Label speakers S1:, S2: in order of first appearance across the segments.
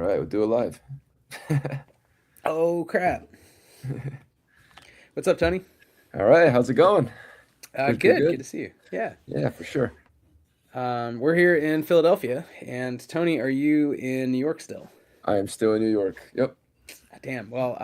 S1: right, we'll do it live.
S2: Oh crap! What's up, Tony?
S1: All right, how's it going? Pretty
S2: Good. Good
S1: good.
S2: to see you. Yeah.
S1: Yeah, for sure.
S2: We're here in Philadelphia, and Tony, are you in New York still?
S1: I am still in New York. Yep.
S2: Damn. Well,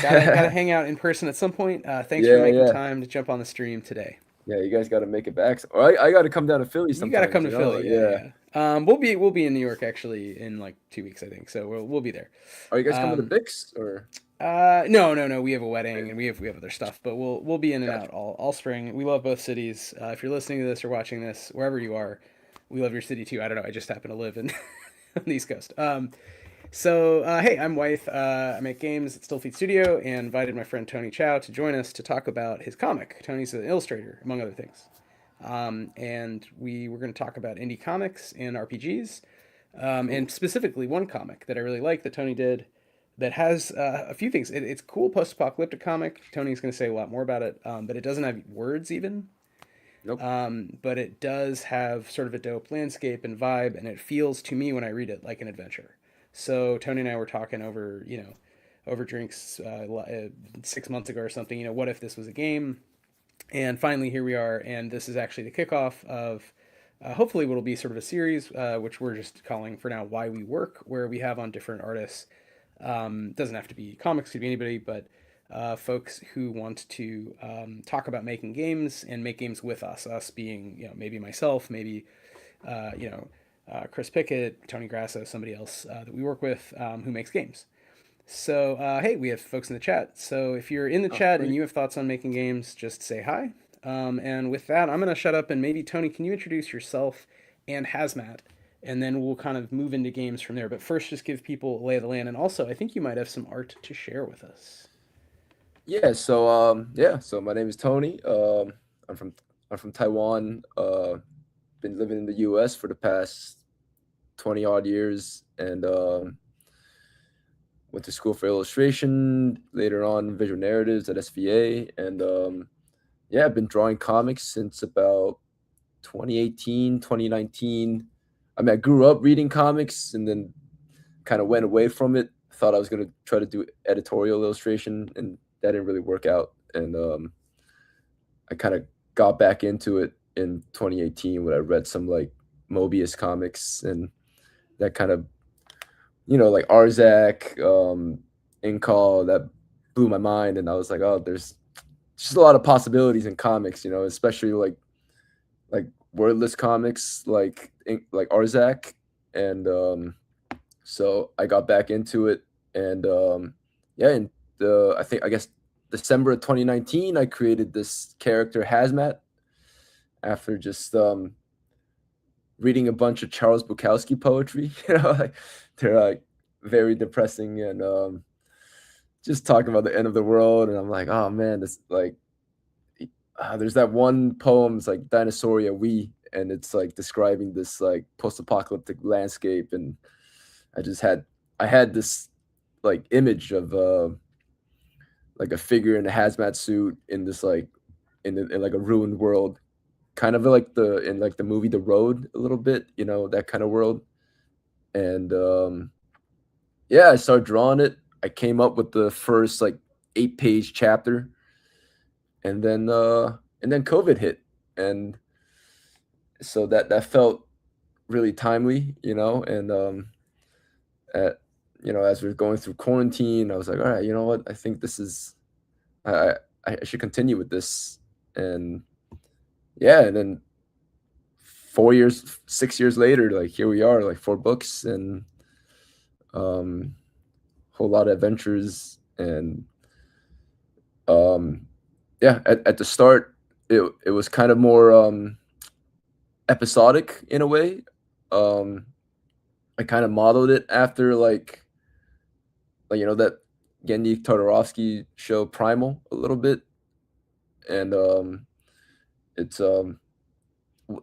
S2: gotta hang out in person at some point. Thanks for
S1: Yeah,
S2: making
S1: yeah,
S2: time to jump on the stream today.
S1: yeah. You guys got to make it back. I got to come down to Philly
S2: You gotta
S1: sometimes.
S2: come to Philly. Yeah,
S1: Yeah.
S2: yeah. We'll be in New York actually in like 2 weeks, I think. So we'll be there.
S1: Are you guys coming to
S2: Um,
S1: Bix or?
S2: no. We have a
S1: Okay,
S2: wedding and we have other stuff, but we'll be in and
S1: gotcha.
S2: out all spring. We love both cities. If you're listening to this or watching this, wherever you are, we love your city too. I don't know. I just happen to live in on the East Coast. Hey, I'm Wythe. I make games at Stillfleet Studio and invited my friend Tony Chao to join us to talk about his comic. Tony's an illustrator, among other things. And we were going to talk about indie comics and RPGs,
S1: Cool.
S2: and specifically one comic that I really like that Tony did that has a few things. It's a cool post-apocalyptic comic. Tony's going to say a lot more about it, but it doesn't have words even.
S1: Nope.
S2: But it does have sort of a dope landscape and vibe, and it feels to me when I read it like an adventure. So Tony and I were talking over drinks 6 months ago or something. What if this was a game? And finally, here we are, and this is actually the kickoff of hopefully what will be sort of a series, which we're just calling for now "Why We Work," where we have on different artists. Doesn't have to be comics, could be anybody, but folks who want to talk about making games and make games with us. Us being, maybe myself, maybe Chris Pickett, Tony Grasso, somebody else that we work with who makes games. So, hey, we have folks in the chat. So, if you're in the
S1: Oh,
S2: chat and
S1: sweet.
S2: you have thoughts on making games, just say hi. And with that, I'm going to shut up and maybe, Tony, can you introduce yourself and HAZMATT? And then we'll kind of move into games from there. But first, just give people a lay of the land. And also, I think you might have some art to share with us.
S1: So my name is Tony. I'm from Taiwan. Been living in the US for the past 20 odd years, and went to school for illustration, later on visual narratives at SVA, and yeah, I've been drawing comics since about 2018, 2019. I mean, I grew up reading comics and then kind of went away from it. Thought I was going to try to do editorial illustration, and that didn't really work out. And I kind of got back into it in 2018 when I read some like Mobius comics, and that kind of, like Arzak, Inkall, that blew my mind. And I was like, oh, there's just a lot of possibilities in comics, especially like wordless comics, like Arzak. And so I got back into it, and yeah, and I guess December of 2019, I created this character HAZMATT after just reading a bunch of Charles Bukowski poetry. Like they're like very depressing, and just talking about the end of the world. And I'm like, oh man, this like there's that one poem, it's like Dinosauria We, and it's like describing this like post-apocalyptic landscape. And I had this like image of like a figure in a hazmat suit in this like in like a ruined world, kind of like the movie The Road a little bit, that kind of world. And yeah, I started drawing it. I came up with the first like 8-page chapter, and then COVID hit, and so that felt really timely, and at as we are going through quarantine, I was like, all right, you know what? I think this is I I should continue with this. And yeah, and then 4 years, 6 years later, like here we are, like 4 books, and um whole lot of adventures. And yeah, at the start, it was kind of more episodic in a way. um I kind of modeled it after like that Gendy Todorovsky show Primal a little bit. And it's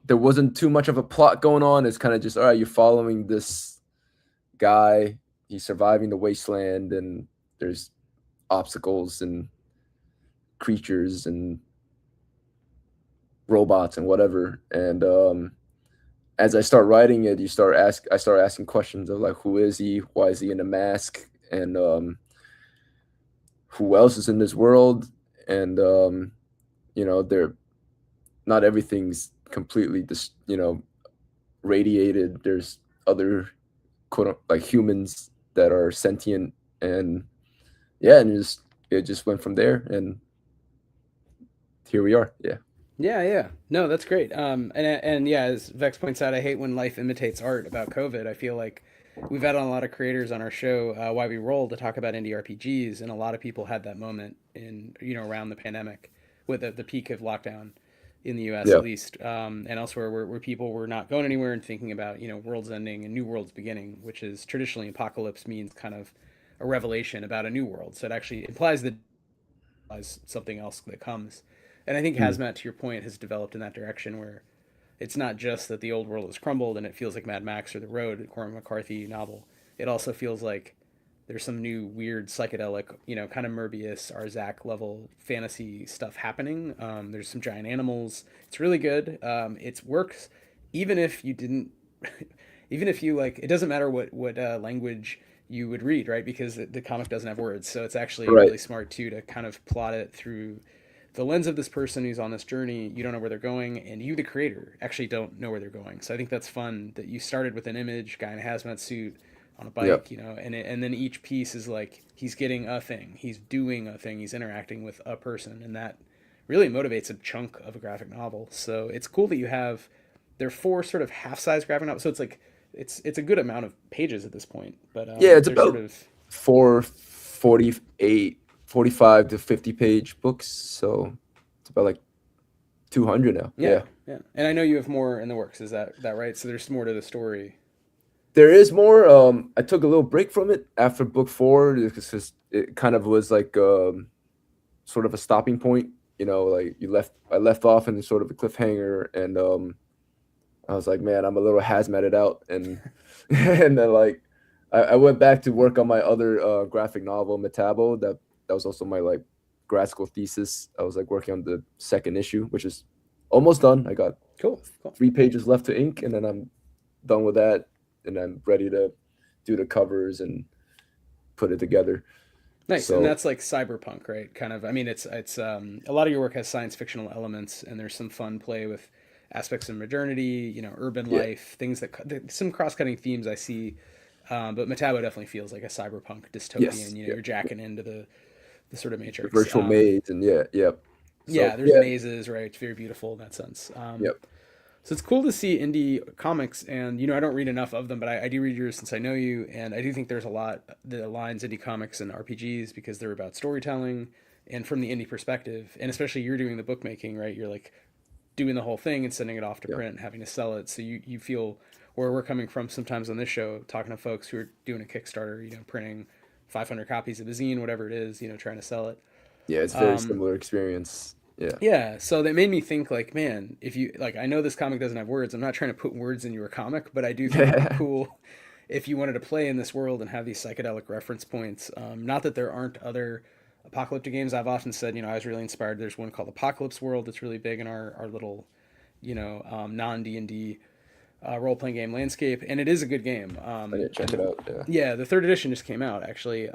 S1: there wasn't too much of a plot going on. It's kind of just, all right, you're following this guy, he's surviving the wasteland, and there's obstacles and creatures and robots and whatever. And as I start writing it, I start asking questions of like, who is he? Why is he in a mask? And who else is in this world? And they're not everything's completely just radiated. There's other like humans that are sentient, and yeah, and it just went from there, and here we are. Yeah.
S2: Yeah, yeah. No, that's great. And yeah, as Vex points out, I hate when life imitates art about COVID. I feel like we've had on a lot of creators on our show, Why We Roll, to talk about indie RPGs, and a lot of people had that moment in around the pandemic, with the peak of lockdown in the U.S.
S1: Yeah.
S2: at least, and elsewhere, where people were not going anywhere and thinking about worlds ending and new worlds beginning, which is traditionally apocalypse means kind of a revelation about a new world. So it actually implies that something else that comes. And I think
S1: Mm.
S2: Hazmat, to your point, has developed in that direction where it's not just that the old world has crumbled and it feels like Mad Max or The Road, a Cormac McCarthy novel. It also feels like there's some new weird psychedelic, kind of Morbius, Arzak level fantasy stuff happening. There's some giant animals. It's really good. It works even if you didn't, even if you like. It doesn't matter what language you would read, right? Because the comic doesn't have words, so it's actually
S1: Right.
S2: really smart too to kind of plot it through the lens of this person who's on this journey. You don't know where they're going, and you, the creator, actually don't know where they're going. So I think that's fun that you started with an image, guy in a hazmat suit on a
S1: Yep.
S2: bike, and then each piece is like he's getting a thing, he's doing a thing, he's interacting with a person, and that really motivates a chunk of a graphic novel. So it's cool that you have there are four sort of half-size graphic novels. So it's like it's a good amount of pages at this point, but
S1: Yeah, it's
S2: they're sort
S1: about
S2: of
S1: 448, 45 to 50 page books, so it's about like 200 now.
S2: yeah,
S1: Yeah.
S2: yeah. And I know you have more in the works. Is that right? So there's more to the story.
S1: There is more. I took a little break from it after book 4 because it kind of was like sort of a stopping point. Like I left off in sort of a cliffhanger, and I was like, man, I'm a little hazmatted out, and and then like I went back to work on my other graphic novel, Metabo. That was also my like grad school thesis. I was like working on the second issue, which is almost done. I got
S2: Cool, cool.
S1: 3 pages left to ink, and then I'm done with that, and I'm ready to do the covers and put it together.
S2: Nice, and
S1: So
S2: that's like cyberpunk, right? Kind of. I mean, it's a lot of your work has science fictional elements, and there's some fun play with aspects of modernity, urban
S1: yeah,
S2: life, things some cross cutting themes I see. But Metabo definitely feels like a cyberpunk dystopian.
S1: yes, yeah,
S2: You're jacking into the sort of
S1: the
S2: matrix.
S1: virtual maze, and yeah, yeah. So
S2: Yeah, there's
S1: yeah,
S2: mazes, right? It's very beautiful in that sense.
S1: yep,
S2: So it's cool to see indie comics, and I don't read enough of them, but I do read yours since I know you, and I do think there's a lot that aligns indie comics and RPGs because they're about storytelling and from the indie perspective, and especially you're doing the bookmaking, right? You're like doing the whole thing and sending it off to
S1: yeah,
S2: print and having to sell it, so you feel where we're coming from sometimes on this show, talking to folks who are doing a Kickstarter, printing 500 copies of a zine, whatever it is, trying to sell it.
S1: yeah. It's very
S2: Um,
S1: similar experience. Yeah,
S2: yeah, so that made me think like, man, if you like, I know this comic doesn't have words. I'm not trying to put words in your comic, but I do think it'd be
S1: yeah,
S2: cool if you wanted to play in this world and have these psychedelic reference points. Not that there aren't other apocalyptic games. I've often said, I was really inspired. There's one called Apocalypse World that's really big in our little, non D&D role playing game landscape, and it is a good game.
S1: I need to check it
S2: And
S1: out. Yeah,
S2: yeah, the third edition just came out actually,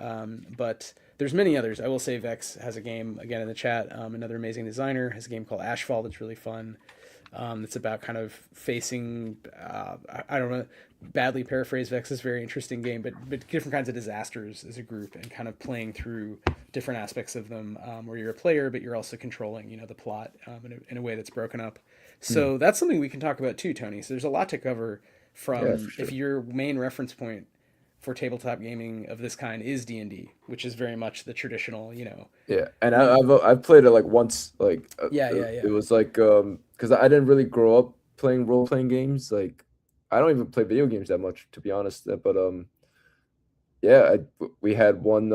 S2: but there's many others. I will say Vex has a game again in the chat. Another amazing designer has a game called Ashfall that's really fun. It's about kind of facing, I don't know, badly paraphrase Vex's very interesting game, but different kinds of disasters as a group and kind of playing through different aspects of them, where you're a player, but you're also controlling, the plot in a way that's broken up.
S1: hmm.
S2: So that's something we can talk about too, Tony. So there's a lot to cover
S1: Yeah, for
S2: from if
S1: sure.
S2: your main reference point for tabletop gaming of this kind is D&D, which is very much the traditional.
S1: Yeah, and
S2: You,
S1: I've played it like once. Like
S2: yeah, yeah,
S1: it
S2: yeah.
S1: was like because I didn't really grow up playing role playing games. Like I don't even play video games that much, to be honest. But yeah, we had one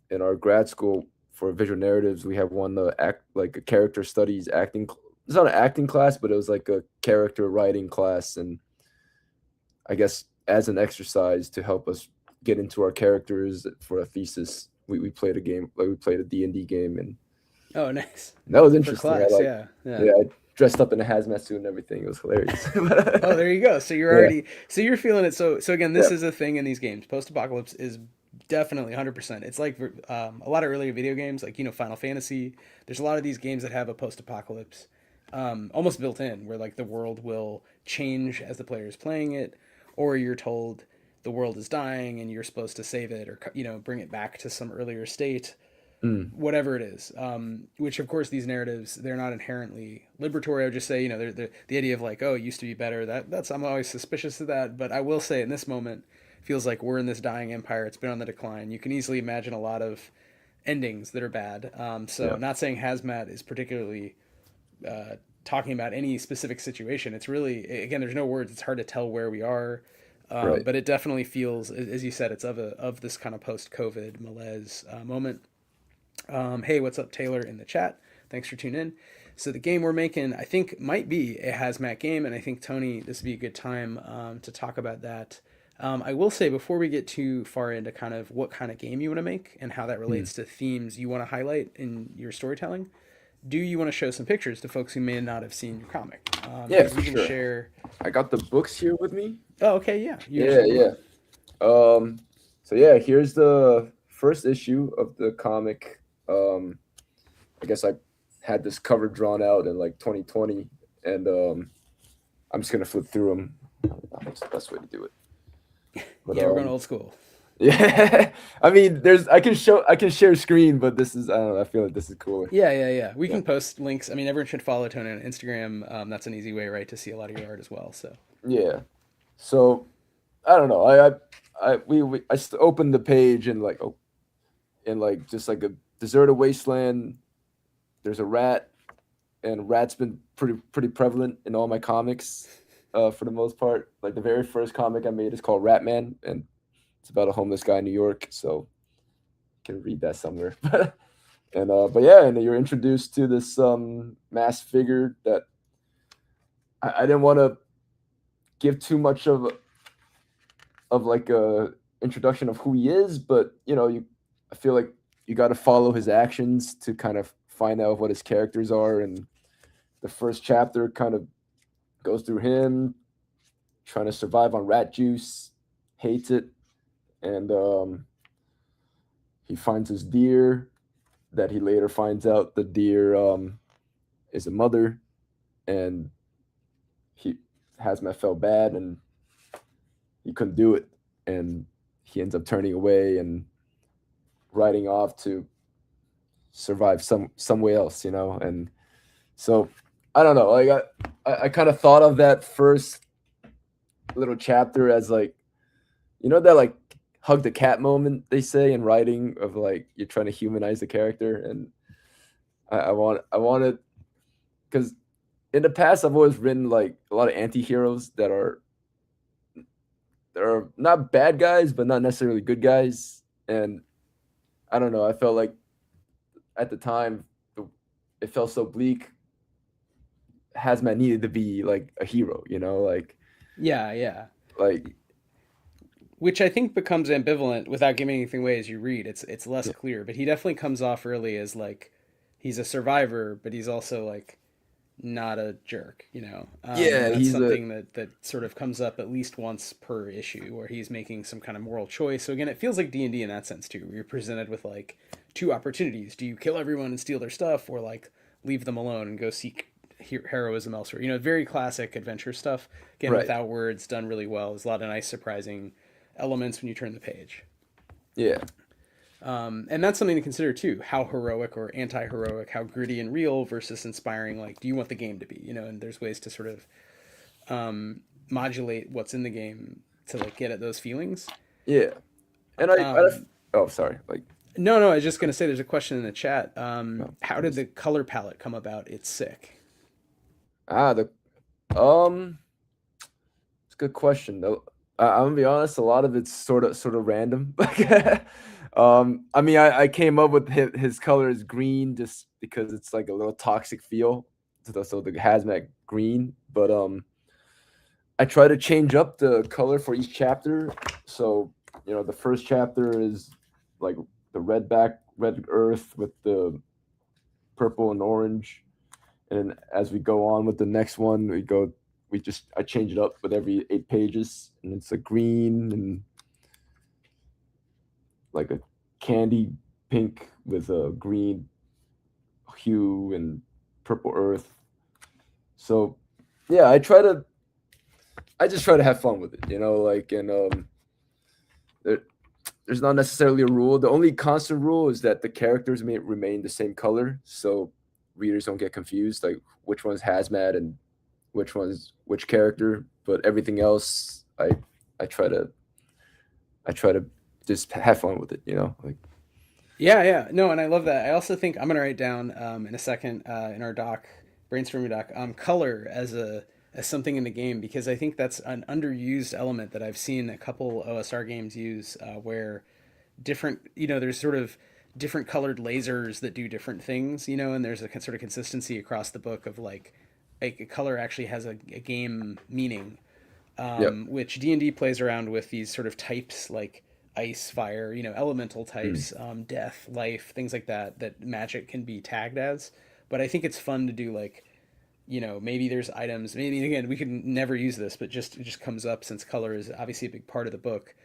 S1: in our grad school for visual narratives. We had one act like a character studies acting. It's not an acting class, but it was like a character writing class, and I guess as an exercise to help us get into our characters for a thesis, we played a game, like we played a D&D game, and
S2: Oh, nice.
S1: that was
S2: For
S1: interesting. I
S2: class,
S1: like,
S2: yeah, yeah.
S1: yeah, I dressed up in a hazmat suit and everything. It was hilarious.
S2: Oh, there you go. So you're
S1: Yeah,
S2: already so you're feeling it. So again,
S1: yeah.
S2: this is a thing in these games. Post-apocalypse is definitely 100%. It's like a lot of earlier video games, like Final Fantasy. There's a lot of these games that have a post-apocalypse almost built in, where like the world will change as the player is playing it, or you're told the world is dying and you're supposed to save it, or bring it back to some earlier state,
S1: Mm,
S2: whatever it is. Which of course these narratives, they're not inherently liberatory. I would just say they're the idea of like, oh, it used to be better. That's I'm always suspicious of that. But I will say in this moment, feels like we're in this dying empire. It's been on the decline. You can easily imagine a lot of endings that are bad. So
S1: yeah,
S2: not saying Hazmat is particularly talking about any specific situation. It's really, again, there's no words. It's hard to tell where we are.
S1: right.
S2: But it definitely feels, as you said, it's of this kind of post-COVID malaise moment. Hey, what's up, Taylor, in the chat? Thanks for tuning in. So the game we're making, I think, might be a hazmat game, and I think Tony, this would be a good time to talk about that. I will say before we get too far into kind of what kind of game you want to make and how that
S1: Mm.
S2: relates to themes you want to highlight in your storytelling, do you want to show some pictures to folks who may not have seen your comic?
S1: Yeah,
S2: Because
S1: for
S2: we can
S1: sure.
S2: share.
S1: I got the books here with me.
S2: Oh, okay, yeah. You
S1: Yeah,
S2: interested in
S1: yeah.
S2: reading?
S1: Um, so yeah, here's the first issue of the comic. Um, I guess I had this cover drawn out in like 2020, and I'm just gonna flip through them. What's the best way to do it? But
S2: Yeah, we're going old school.
S1: yeah, I mean, I can share screen, but this is I don't know. I feel like this is cooler.
S2: Yeah, yeah, yeah. We
S1: Yeah,
S2: can post links. I mean, everyone should follow Tony on Instagram. That's an easy way, right, to see a lot of your art as well. So,
S1: yeah. So I don't know. Opened the page and like oh, and like just like a deserted wasteland. There's a rat, and rat's been pretty prevalent in all my comics, for the most part. Like the very first comic I made is called Ratman, and it's about a homeless guy in New York. So you can read that somewhere. And but yeah, and you're introduced to this masked figure that I didn't want to give too much of like a introduction of who he is, but I feel like you got to follow his actions to kind of find out what his characters are, and the first chapter kind of goes through him trying to survive on rat juice, hates it, and he finds his deer that he later finds out the deer is a mother, and he Hazmat felt bad and he couldn't do it, and he ends up turning away and riding off to survive somewhere else, and so I don't know, like I kind of thought of that first little chapter as like that like hug the cat moment they say in writing of like you're trying to humanize the character, and I wanted because in the past I've always written like a lot of anti-heroes that are not bad guys but not necessarily good guys, and I don't know, I felt like at the time it felt so bleak. Hazmat needed to be like a hero,
S2: yeah, yeah.
S1: like
S2: Which I think becomes ambivalent without giving anything away as you read. It's less
S1: yeah,
S2: clear, but he definitely comes off early as like he's a survivor, but he's also like not a jerk, and
S1: yeah,
S2: that's
S1: he's a
S2: something that sort of comes up at least once per issue where he's making some kind of moral choice. So again, it feels like D&D in that sense too, where you're presented with like two opportunities: do you kill everyone and steal their stuff, or like leave them alone and go seek heroism elsewhere? Very classic adventure stuff, again,
S1: right,
S2: without words, done really well. There's a lot of nice surprising elements when you turn the page.
S1: yeah,
S2: And that's something to consider too. How heroic or anti-heroic, how gritty and real versus inspiring. Like, do you want the game to be? And there's ways to sort of modulate what's in the game to like get at those feelings.
S1: yeah, and oh, sorry, like
S2: No, no, I was just gonna say there's a question in the chat.
S1: no,
S2: How did the color palette come about? It's sick.
S1: the um it's a good question though. I'm gonna be honest, a lot of it's sort of random. I mean, I came up with his color is green just because it's like a little toxic feel, so the hazmat green. But I try to change up the color for each chapter. So the first chapter is like the red earth with the purple and orange, and as we go on with the next one, I change it up with every 8 pages, and it's a green and like a candy pink with a green hue and purple earth. So yeah, I just try to have fun with it, like, and there, there's not necessarily a rule. The only constant rule is that the characters may remain the same color, so readers don't get confused, like which one's hazmat and which one's which character. But everything else, I try to I try to just have fun with it, like.
S2: Yeah, yeah. No, and I love that. I also think I'm gonna write down in a second in our doc, brainstorming doc, color as a as something in the game because I think that's an underused element that I've seen a couple OSR games use where different, there's sort of different colored lasers that do different things, and there's a sort of consistency across the book of like a color actually has a game meaning,
S1: Yeah.
S2: which D&D plays around with these sort of types like ice, fire, elemental
S1: Mm.
S2: types, death, life, things like that, that magic can be tagged as. But I think it's fun to do like, maybe there's items, maybe again, we could never use this, but it just comes up since color is obviously a big part of the book.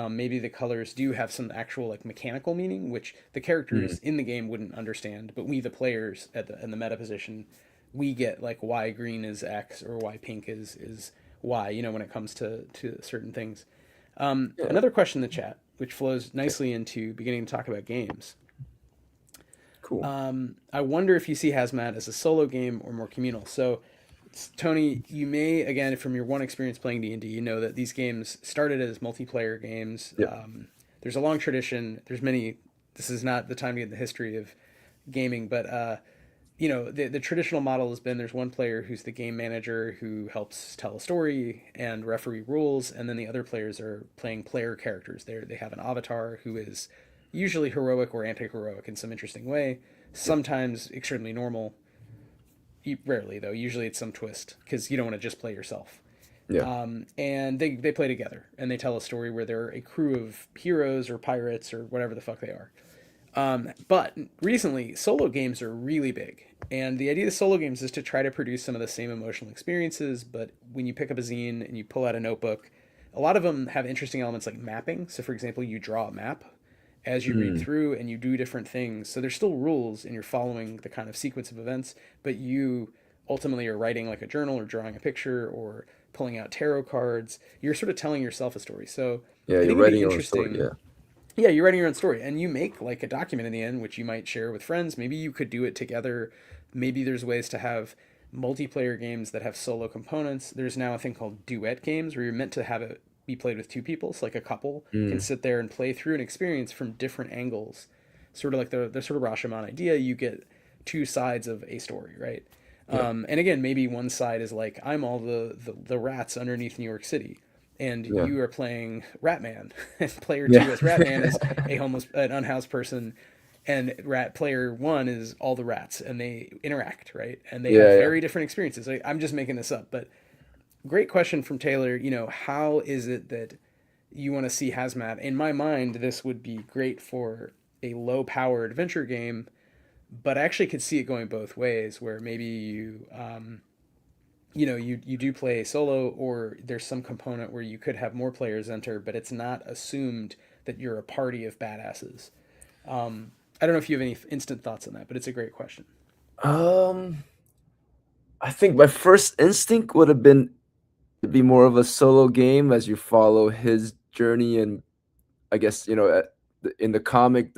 S2: Maybe the colors do have some actual like mechanical meaning, which the
S1: Mm.
S2: characters in the game wouldn't understand, but we, the players in the meta position, we get like why green is X or why pink is Y. When it comes to certain things.
S1: Yeah.
S2: Another question in the chat, which flows
S1: Okay.
S2: nicely into beginning to talk about games.
S1: Cool.
S2: I wonder if you see Hazmat as a solo game or more communal. So, Tony, you may again from your one experience playing D&D, you know that these games started as multiplayer games.
S1: Yeah.
S2: There's a long tradition. There's many. This is not the time to get the history of gaming, but the traditional model has been there's one player who's the game manager who helps tell a story and referee rules, and then the other players are playing player characters. They have an avatar who is usually heroic or anti-heroic in some interesting way,
S1: Yeah.
S2: sometimes extremely normal. Rarely though, usually it's some twist because you don't want to just play yourself.
S1: Yeah.
S2: And they play together and they tell a story where they're a crew of heroes or pirates or whatever the fuck they are. But recently, solo games are really big. And the idea of solo games is to try to produce some of the same emotional experiences. But when you pick up a zine and you pull out a notebook, a lot of them have interesting elements like mapping. So, for example, you draw a map as you read
S1: Mm.
S2: through and you do different things. So, there's still rules and you're following the kind of sequence of events, but you ultimately are writing like a journal or drawing a picture or pulling out tarot cards. You're sort of telling yourself a story. So,
S1: Yeah.
S2: I
S1: You're
S2: think it'd
S1: writing
S2: be
S1: your own story.
S2: interesting.
S1: Yeah.
S2: Yeah, you're writing your own story and you make like a document in the end, which you might share with friends. Maybe you could do it together. Maybe there's ways to have multiplayer games that have solo components. There's now a thing called duet games where you're meant to have it be played with two people. So like a couple can
S1: Mm.
S2: sit there and play through an experience from different angles. Sort of like the sort of Rashomon idea. You get two sides of a story, right?
S1: Yeah.
S2: And again, maybe one side is like, I'm all the rats underneath New York City and
S1: Yeah.
S2: you are playing Ratman, and player two
S1: Yeah.
S2: as Ratman is an unhoused person, and rat player one is all the rats, and they interact right, and they have
S1: Yeah. Yeah.
S2: very different experiences. I'm just making this up, but great question from Taylor. How is it that you want to see Hazmat? In my mind, this would be great for a low power adventure game, but I actually could see it going both ways, where maybe you do play solo or there's some component where you could have more players enter but it's not assumed that you're a party of badasses. I don't know if you have any instant thoughts on that, but it's a great question.
S1: Um, I think my first instinct would have been to be more of a solo game as you follow his journey, and I guess in the comic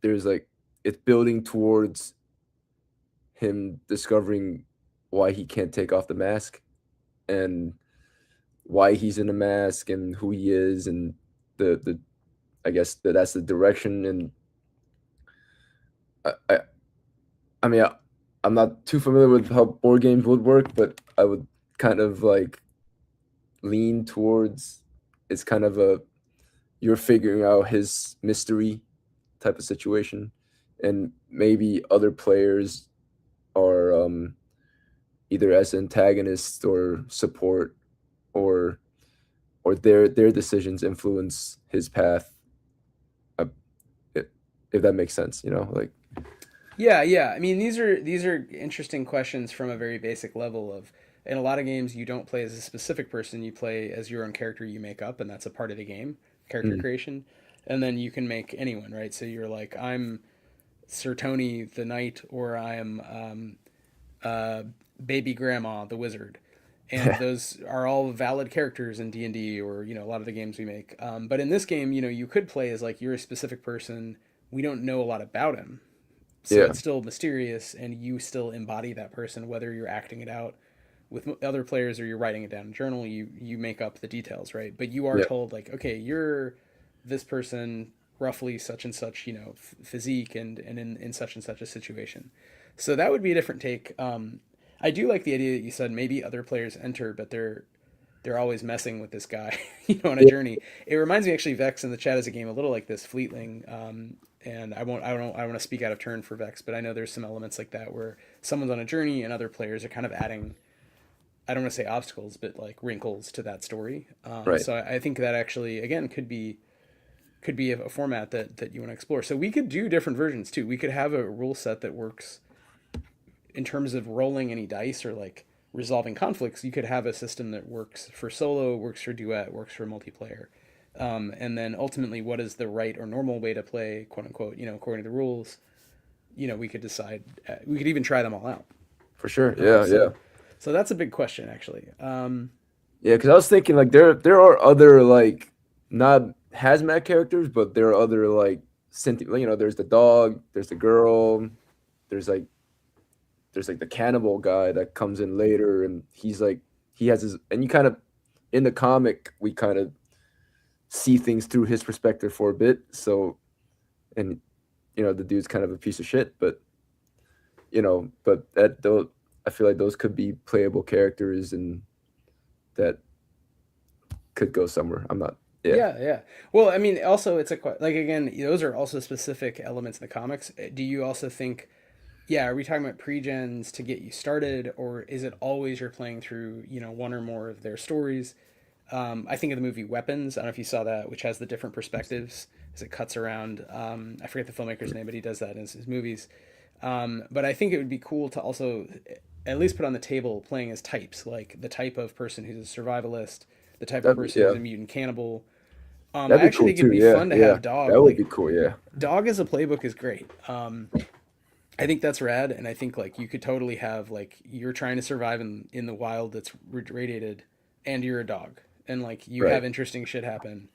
S1: there's like it's building towards him discovering why he can't take off the mask and why he's in the mask and who he is, and the I guess that's the direction. And I I, I mean I'm not too familiar with how board games would work, but I would kind of like lean towards it's kind of a you're figuring out his mystery type of situation, and maybe other players are either as antagonists or support, or their decisions influence his path. uh, if that makes sense, like.
S2: Yeah, yeah. I mean, these are interesting questions from a very basic level of in a lot of games you don't play as a specific person, you play as your own character you make up and that's a part of the game, character
S1: Mm.
S2: creation. And then you can make anyone, right? So you're like I'm Sir Tony the knight or I am uh, baby grandma the wizard. And those are all valid characters in D&D or a lot of the games we make. But in this game, you could play as like you're a specific person. We don't know a lot about him, so
S1: Yeah,
S2: it's still mysterious and you still embody that person whether you're acting it out with other players or you're writing it down in a journal. You make up the details, right? But you are
S1: yeah,
S2: told like, okay, you're this person, roughly such and such, physique and in such and such a situation. So that would be a different take. I do like the idea that you said maybe other players enter but they're always messing with this guy, on a
S1: yeah.
S2: journey. It reminds me actually, Vex in the chat is a game a little like this, Fleetling. And I don't want to speak out of turn for Vex, but I know there's some elements like that where someone's on a journey and other players are kind of adding, I don't want to say obstacles, but like wrinkles to that story.
S1: Right.
S2: So I think that actually, again, could be a format that you want to explore. So we could do different versions too. We could have a rule set that works in terms of rolling any dice or like resolving conflicts. You could have a system that works for solo, works for duet, works for multiplayer. And then ultimately, what is the right or normal way to play, quote unquote, according to the rules? We could decide. We could even try them all out.
S1: For sure. Yeah, yeah.
S2: So that's a big question, actually.
S1: Yeah, because I was thinking like there are other like not hazmat characters, but there are other like there's the dog, there's the girl, there's like the cannibal guy that comes in later, and he's like he has his and you kind of in the comic we kind of see things through his perspective for a bit. So and the dude's kind of a piece of shit, but but that though I feel like those could be playable characters and that could go somewhere. I'm not. Yeah.
S2: Yeah, yeah. Well, I mean, also it's like again, those are also specific elements in the comics. Do you also think? Yeah, are we talking about pre-gens to get you started, or is it always you're playing through, one or more of their stories? I think of the movie Weapons. I don't know if you saw that, which has the different perspectives as it cuts around. I forget the filmmaker's name, but he does that in his movies. But I think it would be cool to also at least put on the table playing as types, like the type of person who's a survivalist, the type of person who's
S1: Yeah.
S2: a mutant cannibal. I
S1: That'd be
S2: actually
S1: cool
S2: think it'd
S1: too.
S2: be
S1: Yeah.
S2: fun to
S1: Yeah.
S2: have Dog.
S1: That would
S2: Like
S1: be cool. Yeah.
S2: Dog as a playbook is great. I think that's rad, and I think like you could totally have like you're trying to survive in the wild that's radiated, and you're a dog, and like you
S1: Right.
S2: have interesting shit happen.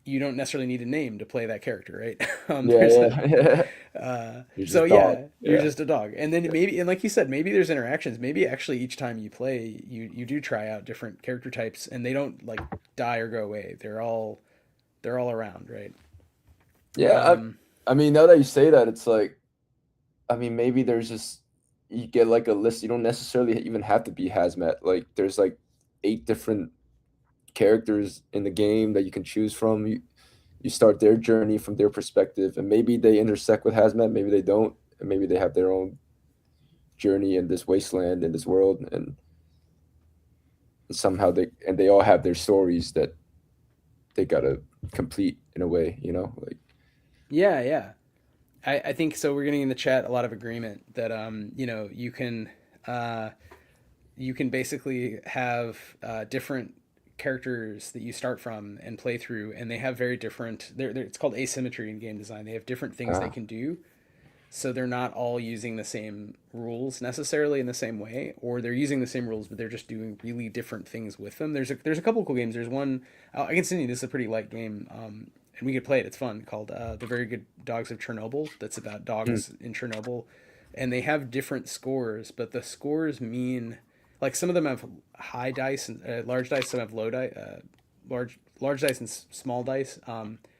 S2: You don't necessarily need a name to play that character, right?
S1: Yeah.
S2: There's a
S1: Yeah. You're
S2: so
S1: just dog.
S2: yeah, you're
S1: Yeah.
S2: just a dog, and then maybe and like you said, maybe there's interactions. Maybe actually each time you play, you do try out different character types, and they don't like die or go away. They're all around, right?
S1: Yeah. I mean, now that you say that, it's like, I mean, maybe there's just you get like a list. You don't necessarily even have to be hazmat. Like, there's like 8 different characters in the game that you can choose from. You start their journey from their perspective, and maybe they intersect with hazmat, maybe they don't, and maybe they have their own journey in this wasteland in this world, and somehow they all have their stories that they gotta complete in a way, like
S2: Yeah, yeah. I think so. We're getting in the chat a lot of agreement that uh, you can basically have different characters that you start from and play through, and they have very different. It's called asymmetry in game design. They have different things they
S1: ah,
S2: can do, so they're not all using the same rules necessarily in the same way, or they're using the same rules but they're just doing really different things with them. There's a couple cool games. There's one I can send you. This is a pretty light game, and we could play it. It's fun. Called The Very Good Dogs of Chernobyl. That's about
S1: mm,
S2: dogs in Chernobyl, and they have different scores, but the scores mean like some of them have high dice and large dice. Some have low dice, large dice and small dice.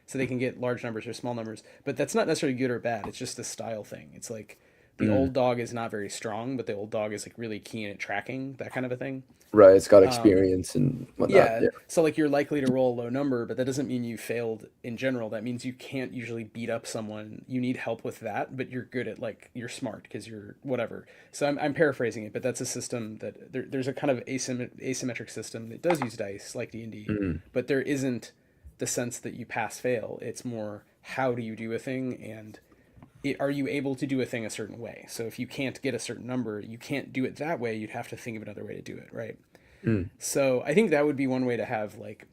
S2: So they can get large numbers or small numbers. But that's not necessarily good or bad. It's just a style thing. It's like the
S1: mm.
S2: old dog is not very strong, but the old dog is like really keen at tracking, that kind of a thing.
S1: Right, it's got experience and whatnot.
S2: Yeah,
S1: Yeah.
S2: so like you're likely to roll a low number, but that doesn't mean you failed in general. That means you can't usually beat up someone. You need help with that, but you're good at like you're smart because you're whatever. So I'm paraphrasing it, but that's a system that there's a kind of asymmetric system that does use dice like D&D,
S1: Mm.
S2: but there isn't the sense that you pass fail. It's more how do you do a thing, and are you able to do a thing a certain way? So if you can't get a certain number, you can't do it that way. You'd have to think of another way to do it, right?
S1: Mm.
S2: So I think that would be one way to have like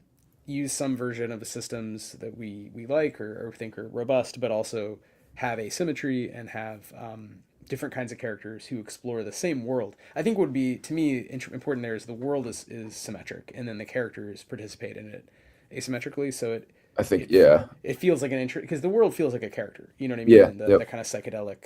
S2: use some version of the systems that we like or think are robust, but also have asymmetry and have different kinds of characters who explore the same world. I think would be to me important there is the world is symmetric, and then the characters participate in it asymmetrically. So
S1: I think,
S2: it
S1: yeah,
S2: it feels like an intro because the world feels like a character. You know what I mean?
S1: yeah,
S2: And the
S1: yep,
S2: kind of psychedelic,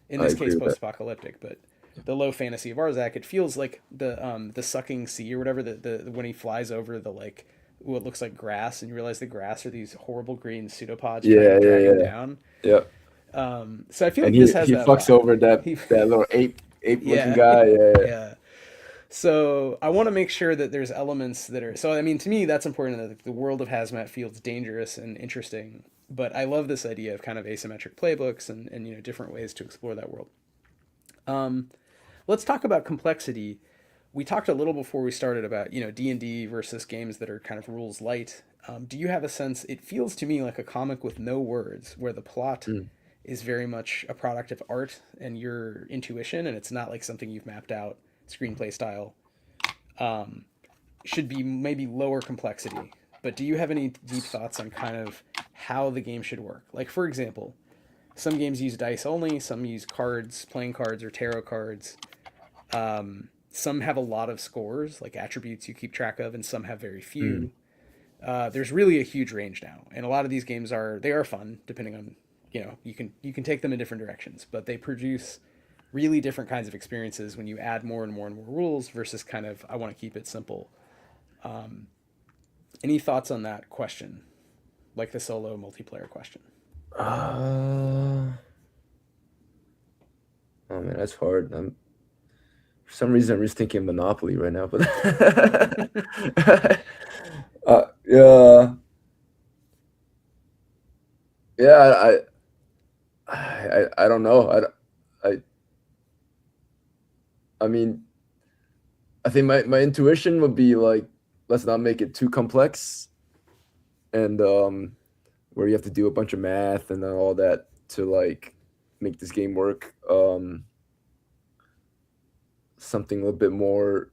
S2: in
S1: I
S2: this
S1: agree
S2: case,
S1: with that.
S2: post-apocalyptic, but the low fantasy of Arzak, it feels like the sucking sea or whatever. The when he flies over the like what looks like grass, and you realize the grass are these horrible green pseudopods trying to
S1: Yeah, yeah,
S2: drag him
S1: yeah,
S2: down.
S1: yeah.
S2: So I feel
S1: And
S2: like this has
S1: he
S2: that
S1: fucks
S2: vibe.
S1: over
S2: He,
S1: that little ape looking
S2: yeah,
S1: guy. Yeah,
S2: yeah. So I want to make sure that there's elements that are. So I mean, to me, that's important. That the world of Hazmat feels dangerous and interesting. But I love this idea of kind of asymmetric playbooks and different ways to explore that world. Um, let's talk about complexity. We talked a little before we started about D&D versus games that are kind of rules light. Do you have a sense? It feels to me like a comic with no words, where the plot
S1: mm.
S2: is very much a product of art and your intuition, and it's not like something you've mapped out screenplay style. Um, should be maybe lower complexity. But do you have any deep thoughts on kind of how the game should work? Like, for example, some games use dice only, some use cards, playing cards, or tarot cards. Some have a lot of scores, like attributes you keep track of, and some have very
S1: Mm.
S2: few. There's really a huge range now, and a lot of these games are fun, depending on you can take them in different directions, but they produce really different kinds of experiences when you add more and more and more rules versus kind of I want to keep it simple. Any thoughts on that question, like the solo multiplayer question?
S1: Uh, oh man, that's hard. For some reason, I'm just thinking Monopoly right now, but yeah, yeah. I don't know. I I mean, I think my intuition would be like, let's not make it too complex, and where you have to do a bunch of math and all that to like make this game work. Something a little bit more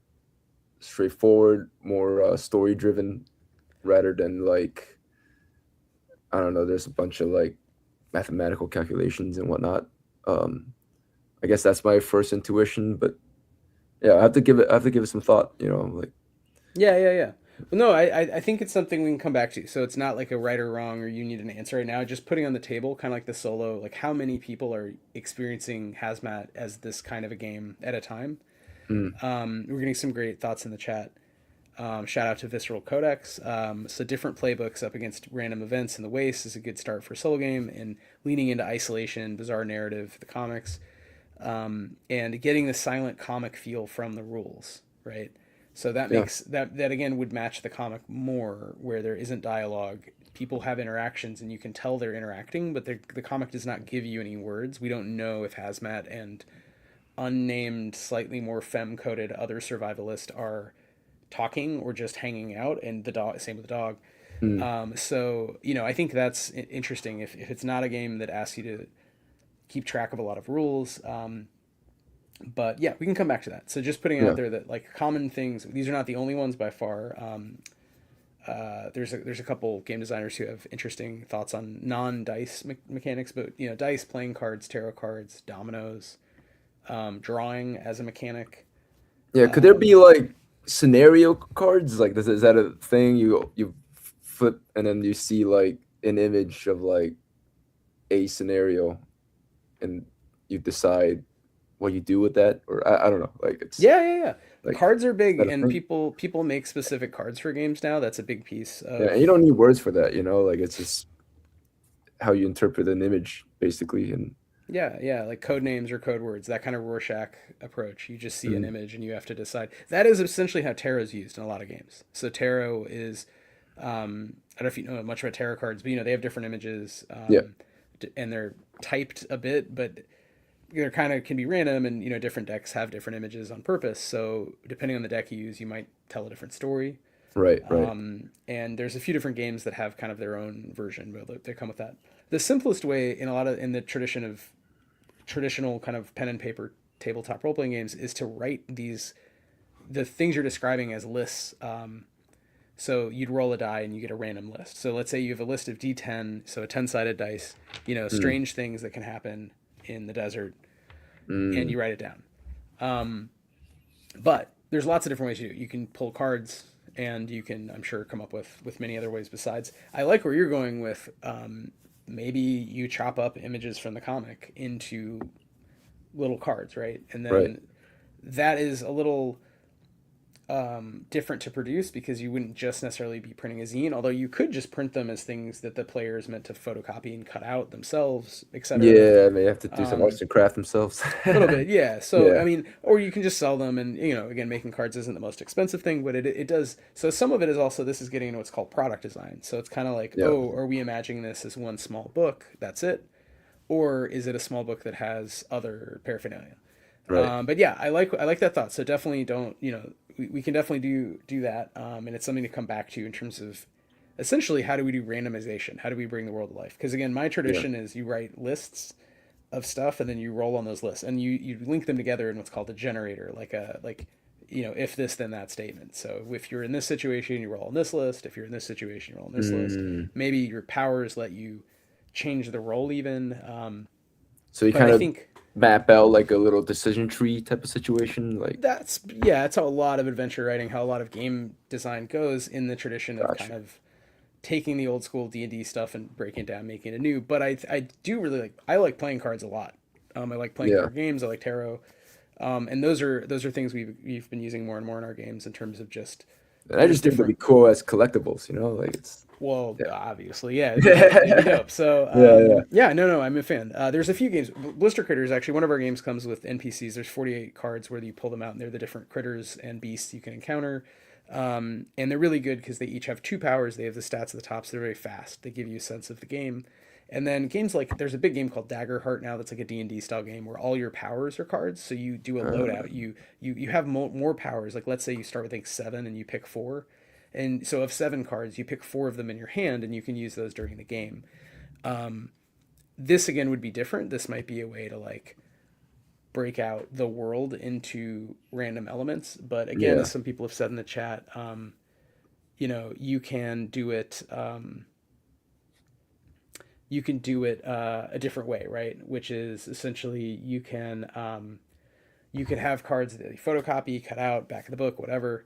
S1: straightforward, more story driven, rather than like, I don't know. There's a bunch of like mathematical calculations and whatnot. Um, I guess that's my first intuition, but yeah, I have to give it some thought. Like,
S2: Yeah, yeah, yeah. Well, no, I think it's something we can come back to. So it's not like a right or wrong or you need an answer right now. Just putting on the table, kind of like the solo, like how many people are experiencing Hazmat as this kind of a game at a time.
S1: mm,
S2: We're getting some great thoughts in the chat. Shout out to Visceral Codex. So different playbooks up against random events in the waste is a good start for a solo game, and leaning into isolation, bizarre narrative, the comics, and getting the silent comic feel from the rules, right? So that
S1: yeah,
S2: makes that again would match the comic more, where there isn't dialogue. People have interactions, and you can tell they're interacting, but the comic does not give you any words. We don't know if Hazmat and unnamed, slightly more femme-coded other survivalists are talking or just hanging out, and the dog same with the dog.
S1: mm,
S2: So I think that's interesting if it's not a game that asks you to keep track of a lot of rules. But yeah, we can come back to that. So just putting out
S1: yeah,
S2: there that like common things, these are not the only ones by far. There's a couple game designers who have interesting thoughts on non-dice mechanics, but dice, playing cards, tarot cards, dominoes, drawing as a mechanic.
S1: yeah. Could there be like scenario cards? Like, is that a thing? You flip and then you see like an image of like a scenario, and you decide what you do with that, or I don't know. Like, it's
S2: Yeah, yeah, yeah.
S1: like,
S2: Cards are
S1: is
S2: big,
S1: that a
S2: and
S1: thing?
S2: people make specific cards for games now. That's a big piece
S1: Yeah,
S2: of
S1: and you don't need words for that. Like, it's just how you interpret an image, basically. And
S2: yeah, yeah, like code names or code words. That kind of Rorschach approach. You just see an
S1: mm,
S2: image and you have to decide. That is essentially how tarot is used in a lot of games. So tarot is, I don't know if you know much about tarot cards, but they have different images,
S1: yeah,
S2: and they're typed a bit, but they're kind of can be random, and different decks have different images on purpose. So depending on the deck you use, you might tell a different story.
S1: Right, right.
S2: And there's a few different games that have kind of their own version, but they come with that. The simplest way in a lot of in the tradition of traditional kind of pen and paper tabletop role playing games is to write the things you're describing as lists. So you'd roll a die and you get a random list. So let's say you have a list of D10, so a 10-sided dice,
S1: Mm,
S2: strange things that can happen in the desert, and
S1: mm,
S2: you write it down. Um, but there's lots of different ways you do it. You can pull cards, and you can, I'm sure, come up with many other ways besides. I like where you're going with maybe you chop up images from the comic into little cards, right? And
S1: right.
S2: then that is a little different to produce because you wouldn't just necessarily be printing a zine, although you could just print them as things that the player is meant to photocopy and cut out themselves, etc.
S1: Yeah, they have to do some arts
S2: Um,
S1: and craft themselves.
S2: a little bit, yeah. So
S1: Yeah,
S2: I mean, or you can just sell them, and again, making cards isn't the most expensive thing, but it does. So some of it is also this is getting into what's called product design. So it's kind of like,
S1: yeah,
S2: oh, are we imagining this as one small book? That's it, or is it a small book that has other paraphernalia?
S1: right.
S2: But yeah, I like that thought. So definitely don't we can definitely do that, and it's something to come back to in terms of essentially how do we do randomization? How do we bring the world to life? Because again, my
S1: Yeah,
S2: tradition is you write lists of stuff and then you roll on those lists and you link them together in what's called a generator, like if this then that statement. So if you're in this situation, you roll on this list. If you're in this situation, you roll on this list.
S1: mm.
S2: Maybe your powers let you change the roll even.
S1: So you
S2: But
S1: kind
S2: I
S1: of
S2: think
S1: map out like a little decision tree type of situation. Like,
S2: that's how a lot of adventure writing, how a lot of game design goes in the tradition of kind
S1: gotcha.
S2: of taking the old school D&D stuff and breaking it down, making it new. But I do really I like playing cards a lot. I like playing
S1: Yeah,
S2: card games. I like tarot, and those are things we've been using more and more in our games in terms of just
S1: and I
S2: there's
S1: just think they'd be
S2: different.
S1: cool as collectibles. Like it's
S2: Well,
S1: yeah,
S2: obviously, yeah, it'd be dope. So,
S1: yeah, yeah.
S2: yeah, no, I'm a fan. There's a few games. Blister Critters, actually, one of our games comes with NPCs. There's 48 cards where you pull them out, and they're the different critters and beasts you can encounter. And they're really good because they each have two powers. They have the stats at the top, so they're very fast. They give you a sense of the game. And then games like there's a big game called Daggerheart now that's like a D&D style game where all your powers are cards. So you do a loadout. You have more powers. Like let's say you start with like 7 and you pick 4. And so of 7 cards, you pick 4 of them in your hand and you can use those during the game. This again would be different. This might be a way to like break out the world into random elements. But again,
S1: Yeah,
S2: as some people have said in the chat, you can do it. You can do it a different way, right? Which is essentially you could have cards that you photocopy, cut out, back of the book, whatever.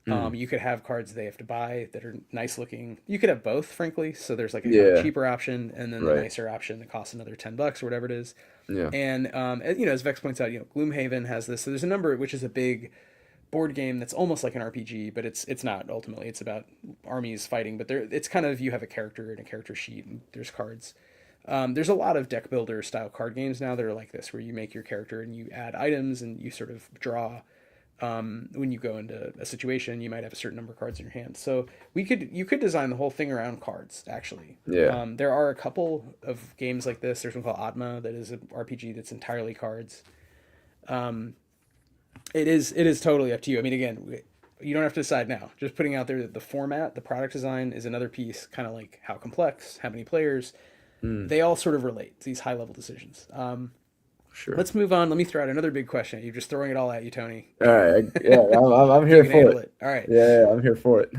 S1: mm,
S2: You could have cards they have to buy that are nice looking. You could have both, frankly. So there's like a kind of
S1: yeah,
S2: cheaper option and then the
S1: right.
S2: nicer option that costs another $10 or whatever it is.
S1: Yeah,
S2: And as Vex points out, Gloomhaven has this. So there's a number which is a big board game that's almost like an RPG, but it's not ultimately. It's about armies fighting, but it's kind of you have a character and a character sheet and there's cards. There's a lot of deck builder style card games now that are like this, where you make your character and you add items and you sort of draw. When you go into a situation, you might have a certain number of cards in your hand. So you could design the whole thing around cards. Actually,
S1: yeah,
S2: there are a couple of games like this. There's one called Atma that is an RPG that's entirely cards. It is totally up to you. I mean, again, you don't have to decide now. Just putting out there that the format, the product design is another piece, kind of like how complex, how many players.
S1: mm,
S2: They all sort of relate to these high level decisions.
S1: sure.
S2: Let's move on. Let me throw out another big question. You're just throwing it all at you, Tony.
S1: All right, yeah, I'm
S2: You
S1: here
S2: can
S1: for
S2: handle
S1: it.
S2: it. All right.
S1: Yeah, yeah, I'm here for it.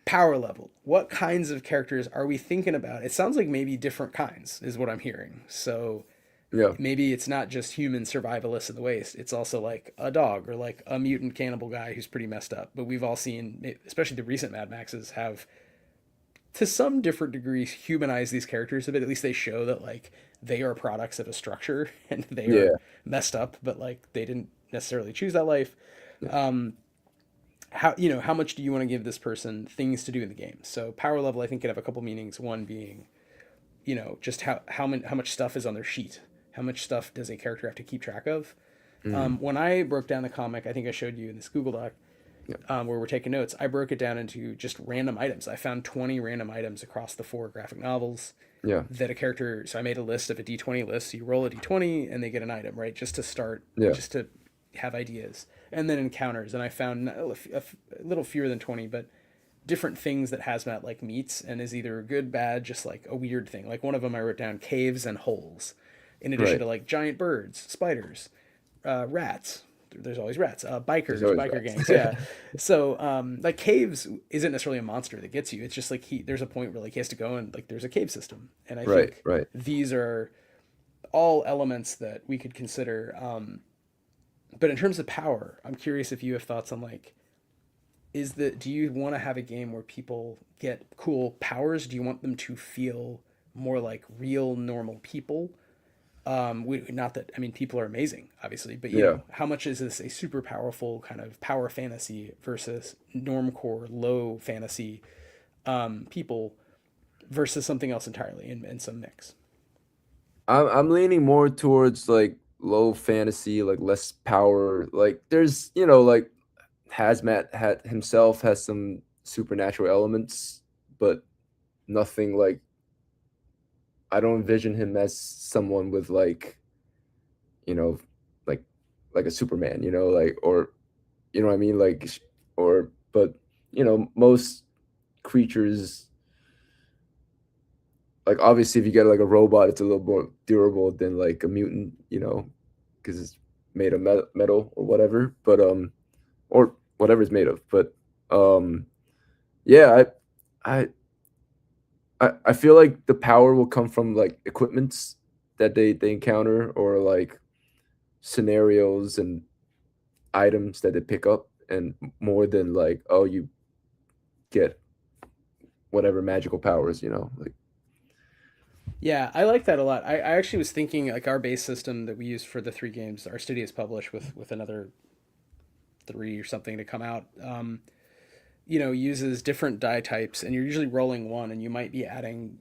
S2: Power level. What kinds of characters are we thinking about? It sounds like maybe different kinds is what I'm hearing. So
S1: Yeah,
S2: maybe it's not just human survivalists in the waste. It's also like a dog or like a mutant cannibal guy who's pretty messed up. But we've all seen, especially the recent Mad Maxes, have to some different degrees humanize these characters a bit. At least they show that like they are products of a structure and they are
S1: yeah,
S2: messed up, but like they didn't necessarily choose that life.
S1: yeah,
S2: How much do you want to give this person things to do in the game? So power level, I think, could have a couple meanings. One being, just how much stuff is on their sheet. How much stuff does a character have to keep track of?
S1: mm,
S2: When I broke down the comic, I think I showed you in this Google Doc,
S1: yeah,
S2: where we're taking notes. I broke it down into just random items. I found 20 random items across the 4 graphic novels
S1: yeah,
S2: that a character. So I made a list of a d20 list. So you roll a d20 and they get an item, right? Just to start,
S1: yeah,
S2: just to have ideas, and then encounters. And I found a little fewer than 20, but different things that Hazmat like meets and is either good, bad, just like a weird thing. Like one of them I wrote down caves and holes, in addition
S1: Right.
S2: to like giant birds, spiders, rats. There's always rats.
S1: There's
S2: Bikers,
S1: always
S2: biker
S1: rats.
S2: gangs. Yeah. So like caves isn't necessarily a monster that gets you. It's just like there's a point where like he has to go and like there's a cave system, and I
S1: Right,
S2: think
S1: right.
S2: these are all elements that we could consider. But in terms of power, I'm curious if you have thoughts on like, do you want to have a game where people get cool powers? Do you want them to feel more like real normal people? Not that, I mean, people are amazing, obviously, but
S1: Yeah.
S2: how much is this a super powerful kind of power fantasy versus normcore low fantasy people versus something else entirely in some mix?
S1: I'm leaning more towards like low fantasy, like less power. Like there's, like Hazmat had himself has some supernatural elements, but nothing like I don't envision him as someone with you know, like like a Superman, like or you know what I mean, like or but most creatures like obviously if you get like a robot, it's a little more durable than like a mutant, because it's made of metal or whatever, but or whatever it's made of. But um, yeah, I I feel like the power will come from like equipments that they encounter or like scenarios and items that they pick up, and more than like oh you get whatever magical powers, like
S2: Yeah, I like that a lot. I actually was thinking like our base system that we use for the three games our studios publish with another three or something to come out. Uses different die types, and you're usually rolling one, and you might be adding.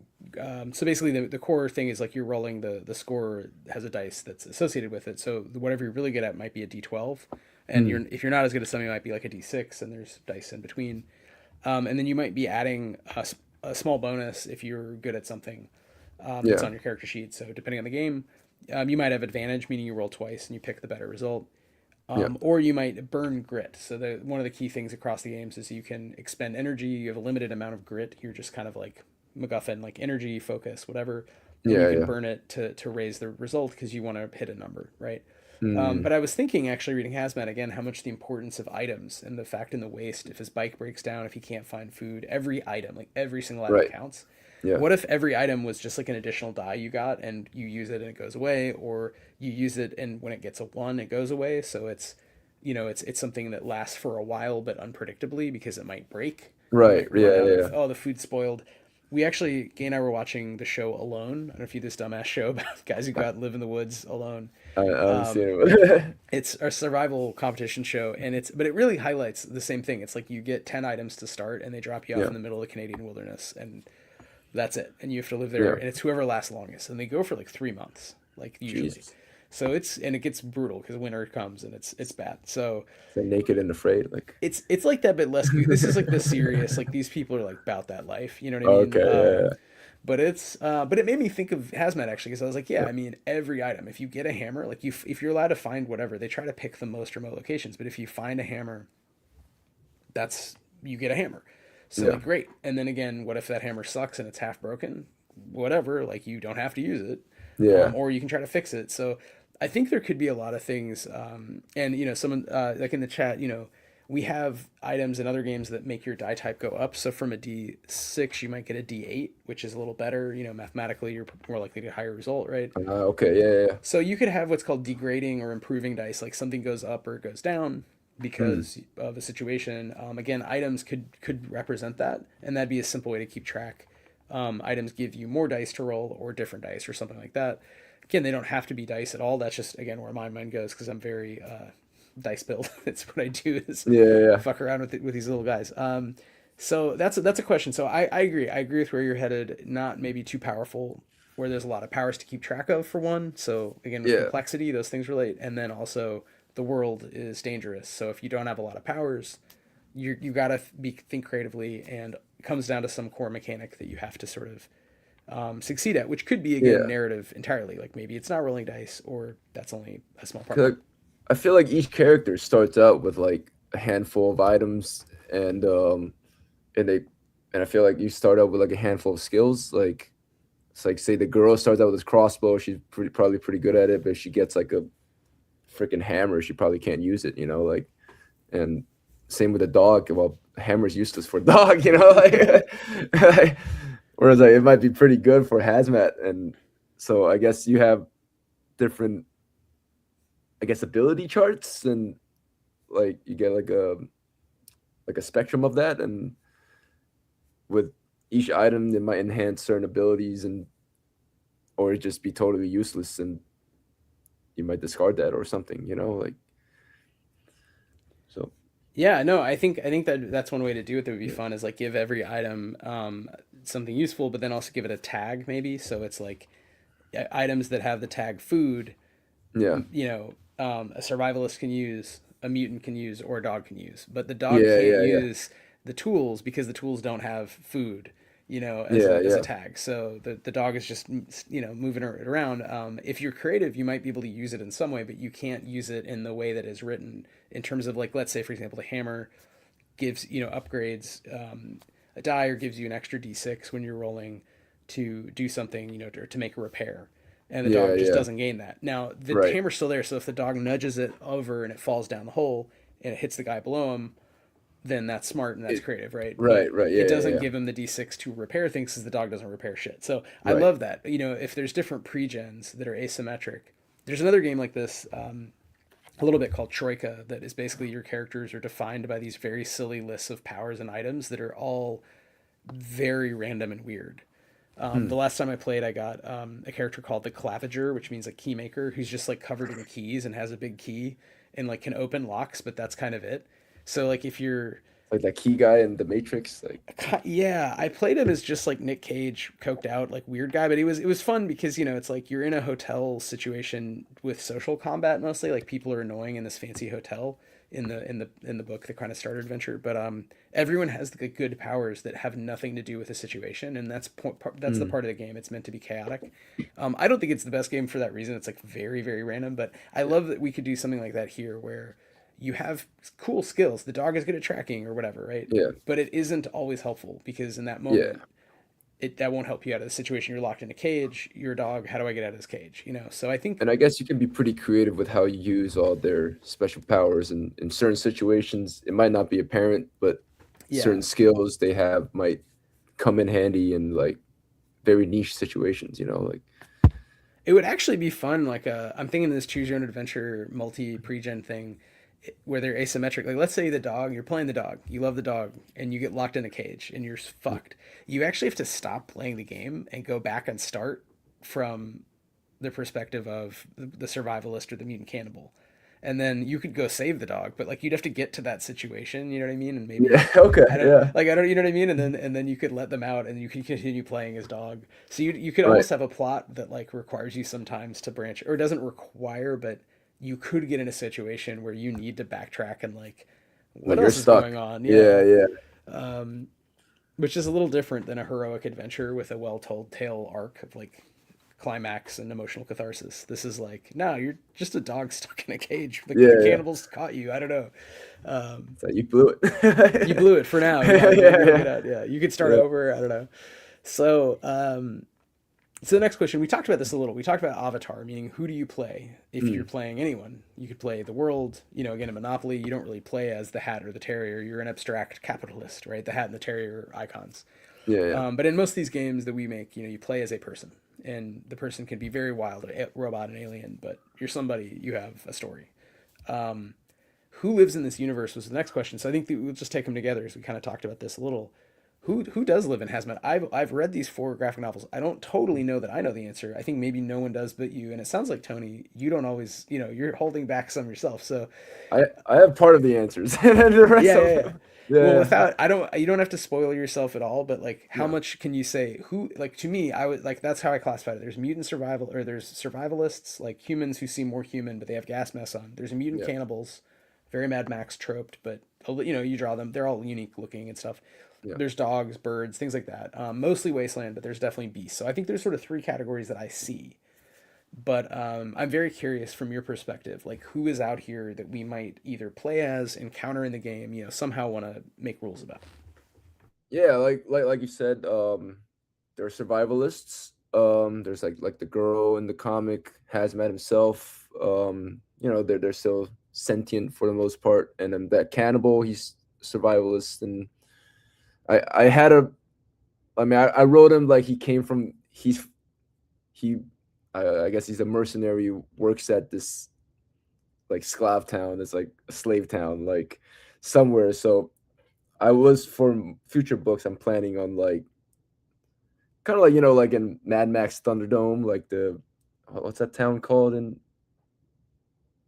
S2: So basically, the core thing is like you're rolling the score has a dice that's associated with it. So whatever you're really good at might be a D12, and
S1: mm,
S2: if you're not as good at something, it might be like a D6, and there's dice in between. And then you might be adding a small bonus if you're good at something that's
S1: yeah,
S2: on your character sheet. So depending on the game, you might have advantage, meaning you roll twice and you pick the better result.
S1: yeah,
S2: Or you might burn grit. So one of the key things across the games is you can expend energy. You have a limited amount of grit. You're just kind of like MacGuffin, like energy, focus, whatever, and you
S1: yeah,
S2: can
S1: yeah.
S2: burn it to raise the result because you want to hit a number, right?
S1: Mm,
S2: But I was thinking, actually, reading Hazmat again, how much the importance of items and the fact in the waste. If his bike breaks down, if he can't find food, every item, like every single item
S1: right,
S2: counts.
S1: yeah,
S2: What if every item was just like an additional die you got and you use it and it goes away, or you use it and when it gets a one, it goes away? So it's something that lasts for a while but unpredictably because it might break. You
S1: right,
S2: might
S1: yeah,
S2: run out
S1: yeah,
S2: of
S1: yeah.
S2: the food's spoiled. We actually, Gay and I were watching the show Alone. I don't know if you this dumbass show about guys who go out and live in the woods alone.
S1: I haven't seen
S2: Um,
S1: it.
S2: it's a survival competition show, and it really highlights the same thing. It's like you get 10 items to start, and they drop you off
S1: Yeah,
S2: in the middle of the Canadian wilderness, and that's it. And you have to live there,
S1: yeah.
S2: and it's whoever lasts longest. And they go for like 3 months, like usually.
S1: Jesus.
S2: So it gets brutal because winter comes and it's bad. So
S1: Say naked and afraid, like.
S2: it's like that, but less. This is like the serious. Like these people are like about that life. You know what I mean?
S1: Okay, yeah,
S2: But it made me think of Hazmat actually because I was like, yeah,
S1: yeah,
S2: I mean, every item. If you get a hammer, like if you're allowed to find whatever, they try to pick the most remote locations. But if you find a hammer, that's you get a hammer. So
S1: yeah,
S2: like great. And then again, what if that hammer sucks and it's half broken? Whatever, like you don't have to use it,
S1: yeah,
S2: or you can try to fix it. So I think there could be a lot of things. And someone like in the chat, we have items in other games that make your die type go up. So from a D6, you might get a D8, which is a little better. Mathematically, you're more likely to get a higher result, right?
S1: okay, yeah, yeah, yeah.
S2: So you could have what's called degrading or improving dice, like something goes up or it goes down
S1: Mm,
S2: because of a situation. Again, items could represent that, and that'd be a simple way to keep track. Items give you more dice to roll or different dice or something like that. Again, they don't have to be dice at all. That's just again where my mind goes because I'm very dice build. It's what I do is
S1: yeah, yeah, yeah.
S2: fuck around with these little guys. So that's a question. So I agree. I agree with where you're headed. Not maybe too powerful, where there's a lot of powers to keep track of for one. So again, with
S1: Yeah.
S2: complexity, those things relate, and then also the world is dangerous. So if you don't have a lot of powers, you gotta think creatively, and it comes down to some core mechanic that you have to sort of succeed at, which could be again
S1: Yeah.
S2: narrative entirely. Like maybe it's not rolling dice, or that's only a small part of
S1: 'Cause
S2: it.
S1: I feel like each character starts out with like a handful of items, and and they and I feel like you start out with like a handful of skills. Like it's like say the girl starts out with this crossbow, she's probably pretty good at it, but if she gets like a freaking hammer, she probably can't use it. Like and same with a dog. Well, a hammer's useless for a dog. Like, whereas like, it might be pretty good for hazmat. And so I guess you have different, I guess, ability charts, and like you get like a spectrum of that, and with each item it might enhance certain abilities, and or it just be totally useless, and you might discard that or something. Like so.
S2: Yeah, no, I think that that's one way to do it that would be
S1: Yeah,
S2: fun is like give every item something useful, but then also give it a tag maybe. So it's like items that have the tag food,
S1: yeah,
S2: a survivalist can use, a mutant can use, or a dog can use. But the dog
S1: yeah,
S2: can't
S1: yeah, yeah,
S2: use the tools because the tools don't have food,
S1: yeah,
S2: as a
S1: yeah,
S2: tag. So the dog is just moving it around. If you're creative, you might be able to use it in some way, but you can't use it in the way that is written in terms of like let's say for example the hammer gives upgrades a die or gives you an extra d6 when you're rolling to do something to make a repair, and the
S1: yeah,
S2: dog just
S1: yeah.
S2: doesn't gain that. Now the
S1: Right.
S2: hammer's still there, so if the dog nudges it over and it falls down the hole and it hits the guy below him, then that's smart and that's
S1: It,
S2: creative, right? But
S1: right, right. Yeah,
S2: it
S1: yeah,
S2: doesn't
S1: yeah.
S2: give him the d6 to repair things because the dog doesn't repair shit. So I
S1: Right.
S2: love that. If there's different pre-gens that are asymmetric, there's another game like this a little bit called Troika that is basically your characters are defined by these very silly lists of powers and items that are all very random and weird.
S1: Hmm.
S2: The last time I played, I got a character called the Claviger, which means a key maker, who's just like covered in keys and has a big key and like can open locks, but that's kind of it. So like if you're
S1: Like that key guy in the Matrix. Like,
S2: yeah, I played him as just like Nick Cage, coked out, like weird guy, but it was fun because it's like you're in a hotel situation with social combat mostly, like people are annoying in this fancy hotel in the book, the kind of starter adventure, but everyone has the good powers that have nothing to do with the situation, and that's the
S1: hmm.
S2: part of the game. It's meant to be chaotic. I don't think it's the best game for that reason. It's like very very random, but I
S1: Yeah,
S2: love that we could do something like that here where you have cool skills. The dog is good at tracking or whatever, right?
S1: yeah,
S2: But it isn't always helpful because in that
S1: yeah.
S2: moment, that won't help you out of the situation. You're locked in a cage. You're a dog. How do I get out of this cage? So I think,
S1: And I guess you can be pretty creative with how you use all their special powers. And in certain situations, it might not be apparent, but
S2: yeah,
S1: certain skills they have might come in handy in like very niche situations. Like,
S2: it would actually be fun. Like, I'm thinking of this choose your own adventure multi pre-gen thing where they're asymmetric. Like, let's say you're playing the dog, you love the dog, and you get locked in a cage and you're fucked. You actually have to stop playing the game and go back and start from the perspective of the survivalist or the mutant cannibal. And then you could go save the dog, but like you'd have to get to that situation, you know what I mean? And maybe
S1: yeah, okay,
S2: I don't
S1: yeah,
S2: like I don't you know what I mean? And then you could let them out and you could continue playing as dog. So you could
S1: right.
S2: almost have a plot that like requires you sometimes to branch or doesn't require, but you could get in a situation where you need to backtrack and like what
S1: Like you're
S2: else is
S1: stuck.
S2: going on?
S1: Yeah,
S2: Yeah.
S1: yeah,
S2: Um, which is a little different than a heroic adventure with a well-told tale arc of like climax and emotional catharsis. This is like, no, you're just a dog stuck in a cage. The
S1: yeah, yeah.
S2: cannibals caught you. I don't know. Um,
S1: So you blew
S2: you
S1: it.
S2: blew it for now. Yeah,
S1: Yeah,
S2: you might be able to
S1: yeah,
S2: get out. Yeah, you could start
S1: yeah,
S2: over. I don't know. So, so the next question, we talked about this a little. We talked about avatar, meaning who do you play if you're
S1: mm,
S2: playing anyone? You could play the world. Again, in Monopoly, you don't really play as the hat or the terrier. You're an abstract capitalist, right? The hat and the terrier are icons.
S1: yeah, yeah,
S2: But in most of these games that we make, you play as a person, and the person can be very wild, a robot, and alien, but you're somebody. You have a story. Who lives in this universe was the next question. So I think that we'll just take them together as we kind of talked about this a little. Who does live in Hazmat? I've read these four graphic novels. I don't totally know that I know the answer. I think maybe no one does but you. And it sounds like Tony, you don't always, you're holding back some yourself. So
S1: I have part of the answers, and then the rest
S2: yeah,
S1: of
S2: yeah, yeah.
S1: them.
S2: Well,
S1: Yeah,
S2: without you don't have to spoil yourself at all, but like how
S1: no,
S2: much can you say who like to me, I would like that's how I classified it. There's mutant survival or there's survivalists, like humans who seem more human but they have gas masks on. There's mutant
S1: yeah,
S2: cannibals, very Mad Max troped, but you draw them, they're all unique looking and stuff.
S1: yeah.
S2: There's dogs, birds, things like that. Mostly wasteland, but there's definitely beasts. So I think there's sort of three categories that I see. But I'm very curious from your perspective, like who is out here that we might either play as, encounter in the game, somehow want to make rules about.
S1: Yeah, like you said, there are survivalists. There's like the girl in the comic, Hazmat himself. They're still sentient for the most part, and then that cannibal, he's survivalist. And I had a, I mean, I wrote him like he, I guess he's a mercenary who works at this like Sclav town. It's like a slave town, like somewhere. So I was for future books, I'm planning on like kind of like like in Mad Max Thunderdome, like the what's that town called? In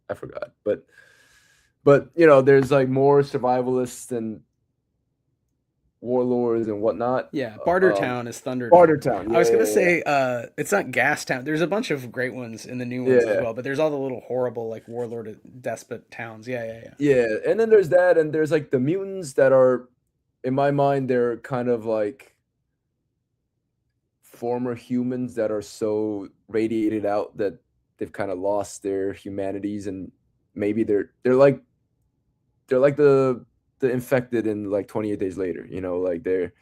S1: I forgot, but there's like more survivalists and warlords and whatnot.
S2: Yeah,
S1: Um,
S2: Bartertown is Thunderdome.
S1: Bartertown,
S2: I was gonna
S1: yeah,
S2: say it's not Gastown. There's a bunch of great ones in the new
S1: yeah,
S2: ones as
S1: yeah,
S2: well, but there's all the little horrible like warlord despot towns. Yeah, yeah, yeah.
S1: yeah. And then there's that, and there's like the mutants that are, in my mind, they're kind of like former humans that are so radiated out that they've kind of lost their humanities, and maybe they're like the infected in like 28 days later, like they're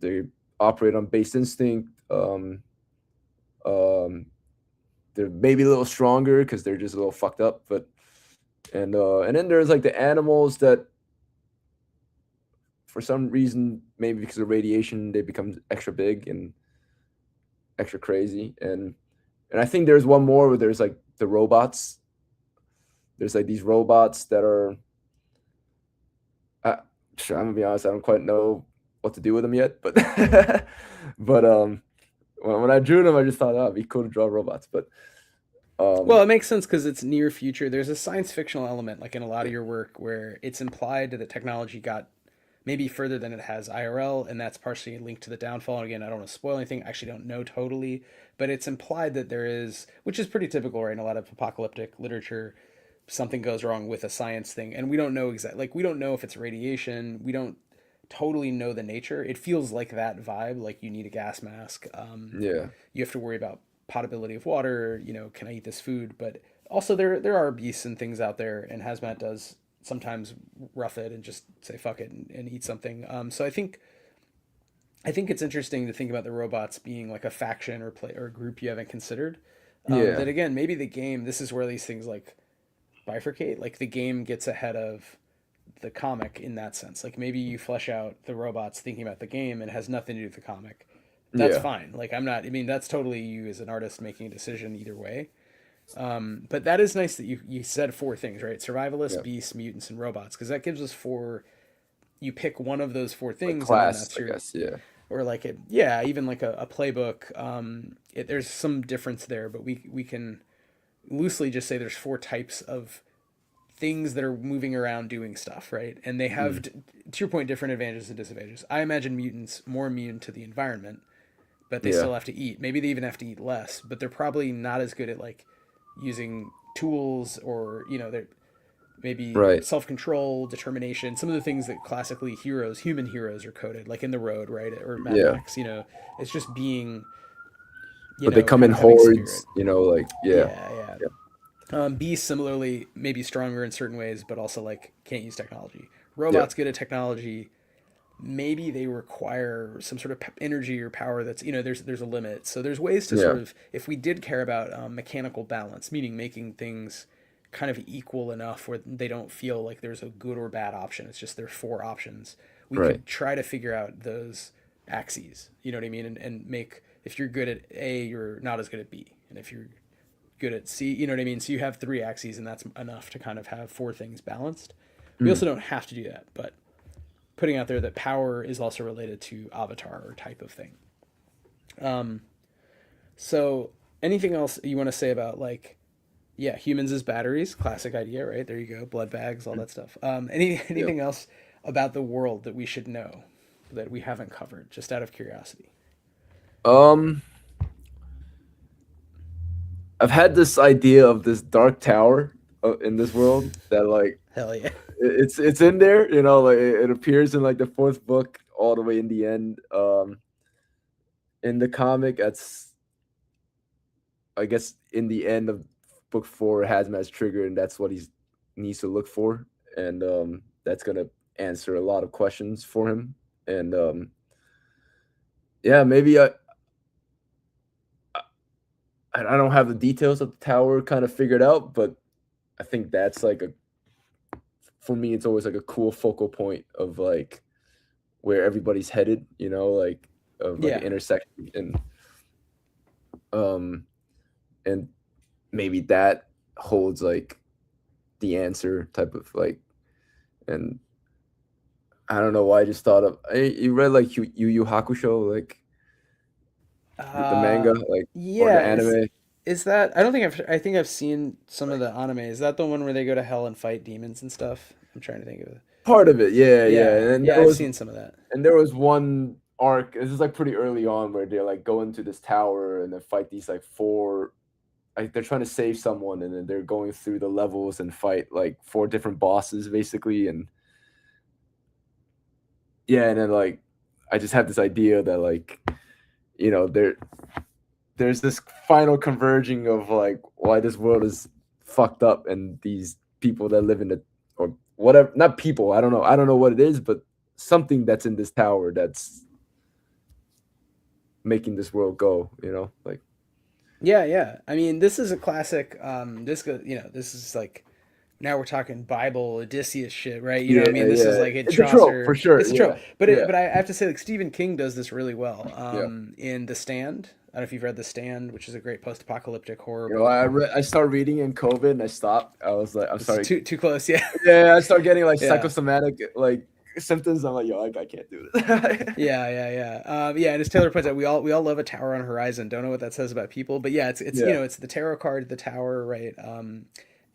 S1: they operate on base instinct. Um they're maybe a little stronger because they're just a little fucked up, but and then there's like the animals that for some reason, maybe because of radiation, they become extra big and extra crazy. And I think there's one more where there's like the robots. There's like these robots that are, I, sure, I'm gonna be honest, I don't quite know what to do with them yet, but but when I drew them, I just thought, oh, it'd be cool to draw robots. But
S2: Well,
S1: um,
S2: it makes sense because it's near future. There's a science fictional element, like in a lot of your work, where it's implied that technology got maybe further than it has IRL, and that's partially linked to the downfall. And again, I don't want to spoil anything. I actually don't know totally, but it's implied that there is, which is pretty typical, right? In a lot of apocalyptic literature, something goes wrong with a science thing, and we don't know exactly. Like we don't know if it's radiation. We don't totally know the nature. It feels like that vibe. Like you need a gas mask.
S1: yeah,
S2: You have to worry about potability of water. Can I eat this food? But also there are beasts and things out there, and Hazmat does sometimes rough it and just say fuck it and eat something. So I think it's interesting to think about the robots being like a faction or play or a group you haven't considered.
S1: yeah,
S2: That again, maybe the game. This is where these things like bifurcate. Like the game gets ahead of the comic in that sense. Like maybe you flesh out the robots thinking about the game and has nothing to do with the comic. That's
S1: yeah,
S2: fine. Like I'm not. I mean, that's totally you as an artist making a decision either way. But that is nice that you said four things, right? Survivalists,
S1: yeah.
S2: beasts, mutants, and robots, because that gives us four. You pick one of those four
S1: Like
S2: things, and then
S1: class,
S2: that's
S1: I
S2: your,
S1: guess. Yeah,
S2: or like it, yeah, even like a playbook. There's some difference there, but we can loosely just say there's four types of things that are moving around doing stuff, right? And they have,
S1: mm,
S2: to your point, different advantages and disadvantages. I imagine mutants more immune to the environment, but they
S1: yeah,
S2: still have to eat. Maybe they even have to eat less, but they're probably not as good at like using tools or they're maybe
S1: right.
S2: self control, determination. Some of the things that classically human heroes, are coded, like in The Road, right, or Mad
S1: Yeah,
S2: Max. It's just being,
S1: but they come
S2: kind
S1: in
S2: of having spirit.
S1: hordes. Like yeah,
S2: Yeah, yeah.
S1: yeah,
S2: Beasts similarly maybe stronger in certain ways, but also like can't use technology.
S1: yeah,
S2: Robots good at technology. Maybe they require some sort of energy or power that's there's a limit. So there's ways to
S1: yeah,
S2: sort of, if we did care about mechanical balance, meaning making things kind of equal enough where they don't feel like there's a good or bad option. It's just there's four options. We
S1: right.
S2: could try to figure out those axes. You know what I mean? And make, if you're good at A, you're not as good at B, and if you're good at C, you know what I mean? So you have three axes, and that's enough to kind of have four things balanced. We
S1: Mm,
S2: also don't have to do that, but putting out there that power is also related to avatar or type of thing. Um, so anything else you want to say about like, yeah, humans as batteries, classic idea, right? There you go, blood bags, all
S1: mm,
S2: that stuff.
S1: yeah.
S2: Anything else about the world that we should know that we haven't covered, just out of curiosity?
S1: Um, I've had this idea of this dark tower in this world that like
S2: Hell yeah.
S1: it's in there. Like it appears in like the fourth book all the way in the end. In the comic, that's I guess in the end of book four, Hazmat's triggered, and that's what he needs to look for, and that's gonna answer a lot of questions for him. And yeah, maybe I don't have the details of the tower kind of figured out, but I think that's like a for me it's always like a cool focal point of like where everybody's headed, you know, like of like an
S2: Yeah.
S1: intersection um and maybe that holds like the answer type of like and I don't know why I just thought of you read like Yu Yu Hakusho like the
S2: Uh,
S1: manga like or the
S2: yeah.
S1: anime.
S2: Is that? I think I've seen some of the anime. Is that the one where they go to hell and fight demons and stuff? I'm trying to think of it.
S1: Part of it, yeah, yeah.
S2: Yeah.
S1: And
S2: Yeah. I've seen some of that.
S1: there was one arc. This is like pretty early on where they're like go into this tower and then fight these like four. Like they're trying to save someone and then they're going through the levels and fight like four different bosses basically. And yeah, and then like I just have this idea that like you know there's this final converging of like why this world is fucked up and these people that live in it or whatever not people I don't know what it is but something that's in this tower that's making this world go, you know, like
S2: Yeah. Yeah. I mean, this is a classic. This is like now we're talking Bible Odysseus shit, right? You know, what I
S1: yeah,
S2: mean, this is
S1: yeah,
S2: like it
S1: it's a trope for
S2: Chaucer.
S1: sure,
S2: It's a
S1: yeah,
S2: trope, but
S1: yeah,
S2: I have to say, like Stephen King does this really well.
S1: yeah.
S2: In The Stand. I don't know if you've read The Stand, which is a great post-apocalyptic horror
S1: You know,
S2: book.
S1: I started reading in COVID and I stopped. I was like, I'm
S2: It's
S1: sorry.
S2: too close, yeah,
S1: Yeah, I started getting like
S2: yeah.
S1: psychosomatic like symptoms. I'm like, yo, I can't do this.
S2: Yeah, yeah, yeah, yeah. And as Taylor points out, we all love a tower on a horizon. Don't know what that says about people, but yeah, it's
S1: Yeah,
S2: it's the tarot card, the tower, right?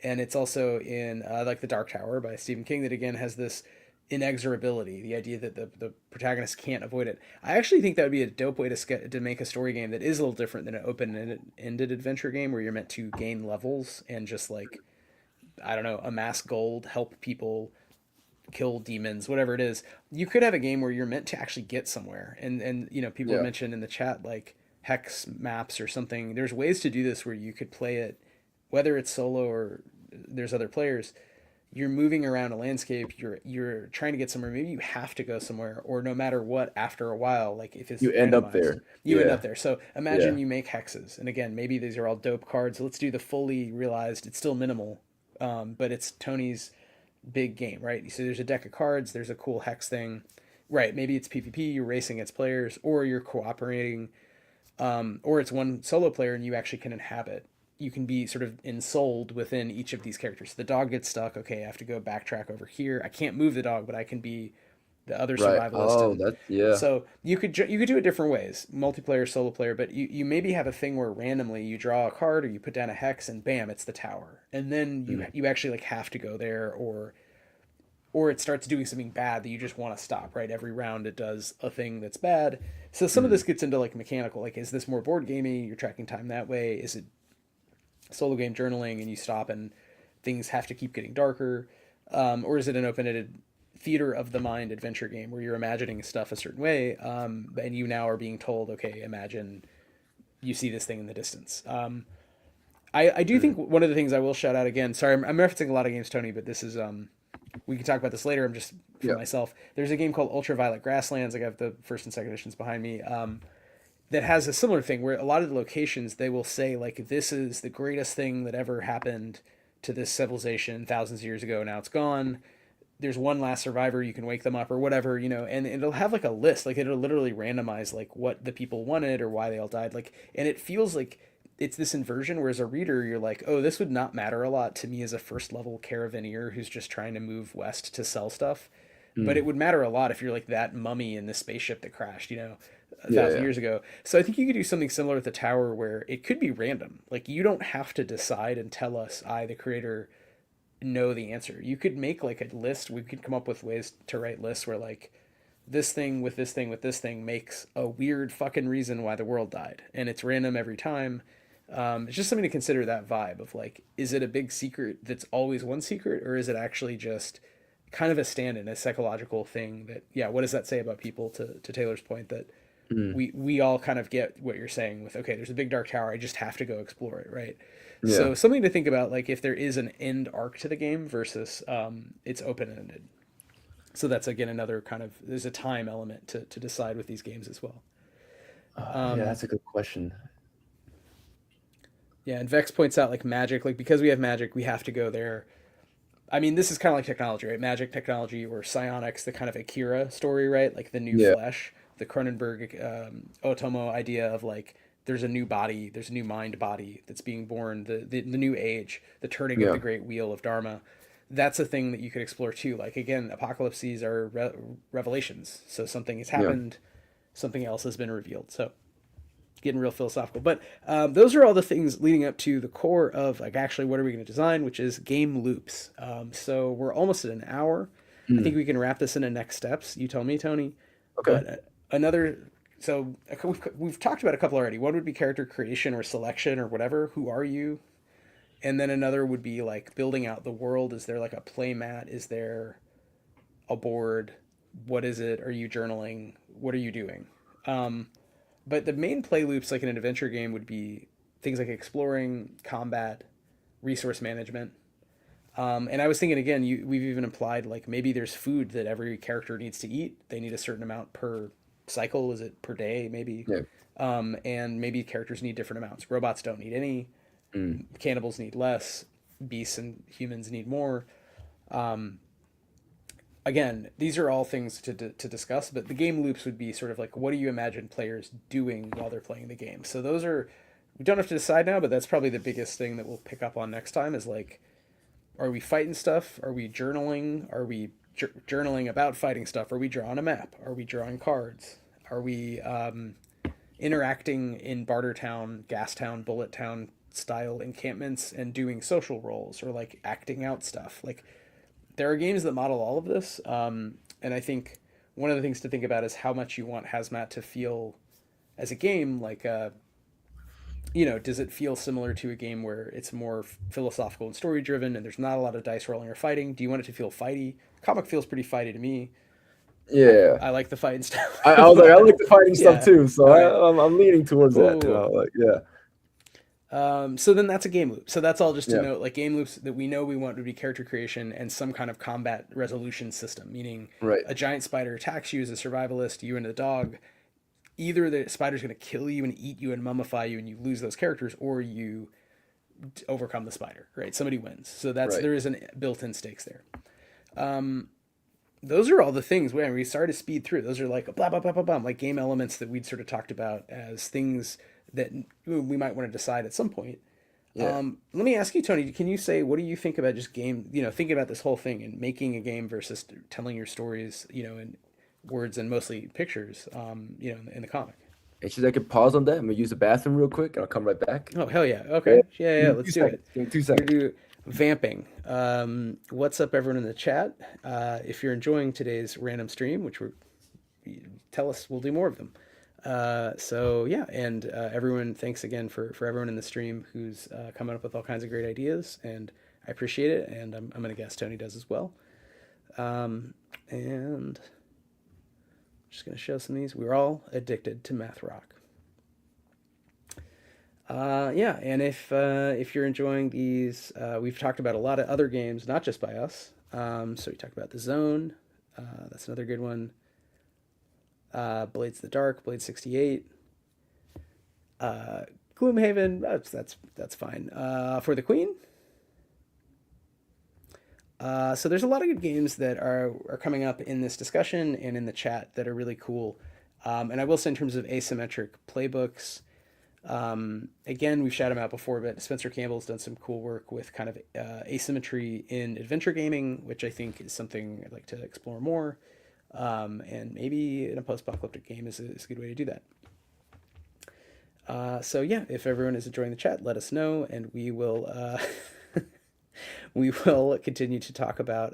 S2: And it's also in like the Dark Tower by Stephen King that again has this inexorability, the idea that the protagonist can't avoid it. I actually think that would be a dope way to make a story game that is a little different than an open-ended adventure game where you're meant to gain levels and just like I don't know, amass gold, help people kill demons, whatever it is. You could have a game where you're meant to actually get somewhere. And you know, people have
S1: yeah,
S2: mentioned in the chat like hex maps or something. There's ways to do this where you could play it whether it's solo or there's other players. You're moving around a landscape, you're trying to get somewhere, maybe you have to go somewhere, or no matter what, after a while, like if it's
S1: you end up
S2: randomized,
S1: there.
S2: you end
S1: Yeah,
S2: up there. So
S1: yeah,
S2: imagine you make hexes. And again, maybe these are all dope cards. Let's do the fully realized, it's still minimal, but it's Tony's big game, right? So there's a deck of cards, there's a cool hex thing, right? Maybe it's PvP, you're racing against players, or you're cooperating, or it's one solo player and you actually can inhabit. You can be sort of ensouled within each of these characters. The dog gets stuck. Okay, I have to go backtrack over here. I can't move the dog, but I can be the other
S1: right.
S2: survivalist.
S1: Oh,
S2: And
S1: that's yeah.
S2: so you could do it different ways, multiplayer, solo player. But you maybe have a thing where randomly you draw a card or you put down a hex and bam, it's the tower. And then
S1: Mm,
S2: you actually like have to go there or it starts doing something bad that you just want to stop, right? Every round it does a thing that's bad. So some of
S1: mm,
S2: this gets into like mechanical, like is this more board gamey? You're tracking time that way. Is it solo game journaling and you stop and things have to keep getting darker? Or is it an open-ended theater of the mind adventure game where you're imagining stuff a certain way and you now are being told, okay, imagine you see this thing in the distance. I do
S1: mm.
S2: think one of the things I will shout out again, sorry, I'm referencing a lot of games, Tony, but this is we can talk about this later. I'm just for
S1: Yeah,
S2: myself. There's a game called Ultraviolet Grasslands. I have the first and second editions behind me. That has a similar thing where a lot of the locations they will say like this is the greatest thing that ever happened to this civilization thousands of years ago. Now it's gone. There's one last survivor. You can wake them up or whatever, you know, and it'll have like a list. Like it'll literally randomize like what the people wanted or why they all died. Like, and it feels like it's this inversion where as a reader you're like, oh, this would not matter a lot to me as a first level caravaneer who's just trying to move west to sell stuff, but it
S1: mm,
S2: would matter a lot if you're like that mummy in the spaceship that crashed, you know, a
S1: yeah,
S2: thousand
S1: yeah.
S2: years ago. So I think you could do something similar with the tower where it could be random. Like you don't have to decide and tell us, I, the creator, know the answer. You could make like a list. We could come up with ways to write lists where like this thing with this thing with this thing makes a weird fucking reason why the world died, and it's random every time. It's just something to consider that vibe of like, is it a big secret that's always one secret, or is it actually just kind of a stand-in, a psychological thing that, yeah, what does that say about people to Taylor's point that
S1: Mm,
S2: we all kind of get what you're saying with, okay, there's a big dark tower, I just have to go explore it, right?
S1: yeah.
S2: So something to think about, like if there is an end arc to the game versus it's open ended. So that's again another kind of, there's a time element to decide with these games as well.
S1: Yeah,
S2: Um,
S1: that's a good question.
S2: yeah, and Vex points out like magic, like because we have magic, we have to go there. I mean, this is kind of like technology, right? Magic technology or psionics, the kind of Akira story, right? Like the new
S1: Yeah,
S2: flesh, the Cronenberg Otomo idea of like there's a new body, there's a new mind body that's being born, the new age, the turning of
S1: yeah,
S2: the great wheel of Dharma. That's a thing that you could explore too. Like again, apocalypses are revelations. So something has
S1: yeah.
S2: happened, something else has been revealed. So getting real philosophical. But those are all the things leading up to the core of like actually what are we going to design, which is game loops. So we're almost at an hour. I think
S1: Mm,
S2: we can wrap this into next steps. You tell me, Tony.
S1: okay.
S2: But another, so we've talked about a couple already. One would be character creation or selection or whatever. Who are you? And then another would be like building out the world. Is there like a play mat? Is there a board? What is it? Are you journaling? What are you doing? Um, but the main play loops, like in an adventure game, would be things like exploring, combat, resource management. And I was thinking again, we've even implied like maybe there's food that every character needs to eat. They need a certain amount per cycle. Is it per day? Maybe.
S1: Yeah.
S2: And maybe characters need different amounts. Robots don't need any.
S1: Mm,
S2: Cannibals need less. Beasts and humans need more. Um, Again, these are all things to discuss, but the game loops would be sort of like what do you imagine players doing while they're playing the game? So those are, we don't have to decide now, but that's probably the biggest thing that we'll pick up on next time is like, are we fighting stuff? Are we journaling? Are we journaling about fighting stuff? Are we drawing a map? Are we drawing cards? Are we interacting in Barter Town, Gas Town, Bullet Town style encampments and doing social roles or like acting out stuff? Like there are games that model all of this, and I think one of the things to think about is how much you want Hazmat to feel as a game. Like, does it feel similar to a game where it's more philosophical and story driven, and there's not a lot of dice rolling or fighting? Do you want it to feel fighty? Comic feels pretty fighty to me.
S1: yeah.
S2: I like the fighting stuff.
S1: I was like, I like the fighting stuff
S2: Yeah.
S1: too, so
S2: All right.
S1: I'm leaning towards that.
S2: Cool.
S1: Like, yeah,
S2: So then that's a game loop. So that's all just to
S1: yeah,
S2: note, like game loops that we know we want would be character creation and some kind of combat resolution system, meaning
S1: right,
S2: a giant spider attacks you as a survivalist, you and the dog. Either the spider's going to kill you and eat you and mummify you and you lose those characters, or you overcome the spider, right? Somebody wins. So
S1: right.
S2: there is an built-in stakes there. Those are all the things when we started to speed through. Those are like blah blah blah blah blah, like game elements that we'd sort of talked about as things that we might want to decide at some point.
S1: Yeah.
S2: Let me ask you, Tony. Can you say what do you think about just game? Thinking about this whole thing and making a game versus telling your stories, in words and mostly pictures. In the comic.
S1: Actually, I could pause on that. I'm gonna use the bathroom real quick, and I'll come right back.
S2: Oh hell yeah!
S1: Yeah,
S2: Okay, yeah,
S1: give
S2: yeah.
S1: me
S2: Let's
S1: two
S2: do
S1: seconds.
S2: it.
S1: Give me two
S2: We're gonna
S1: seconds.
S2: do vamping. What's up, everyone in the chat? If you're enjoying today's random stream, which we're tell us, we'll do more of them. So yeah, and everyone, thanks again for everyone in the stream who's coming up with all kinds of great ideas, and I appreciate it. And I'm gonna guess Tony does as well. And just gonna show some of these. We're all addicted to math rock. Yeah, and if you're enjoying these, we've talked about a lot of other games, not just by us. So we talked about The Zone. That's another good one. Blades of the Dark, Blade 68. Gloomhaven, that's fine. For the Queen. So there's a lot of good games that are coming up in this discussion and in the chat that are really cool. And I will say in terms of asymmetric playbooks, again, we've shouted them out before, but Spencer Campbell's done some cool work with kind of asymmetry in adventure gaming, which I think is something I'd like to explore more. And maybe in a post-apocalyptic game is a good way to do that. So yeah, if everyone is enjoying the chat, let us know, and we will we will continue to talk about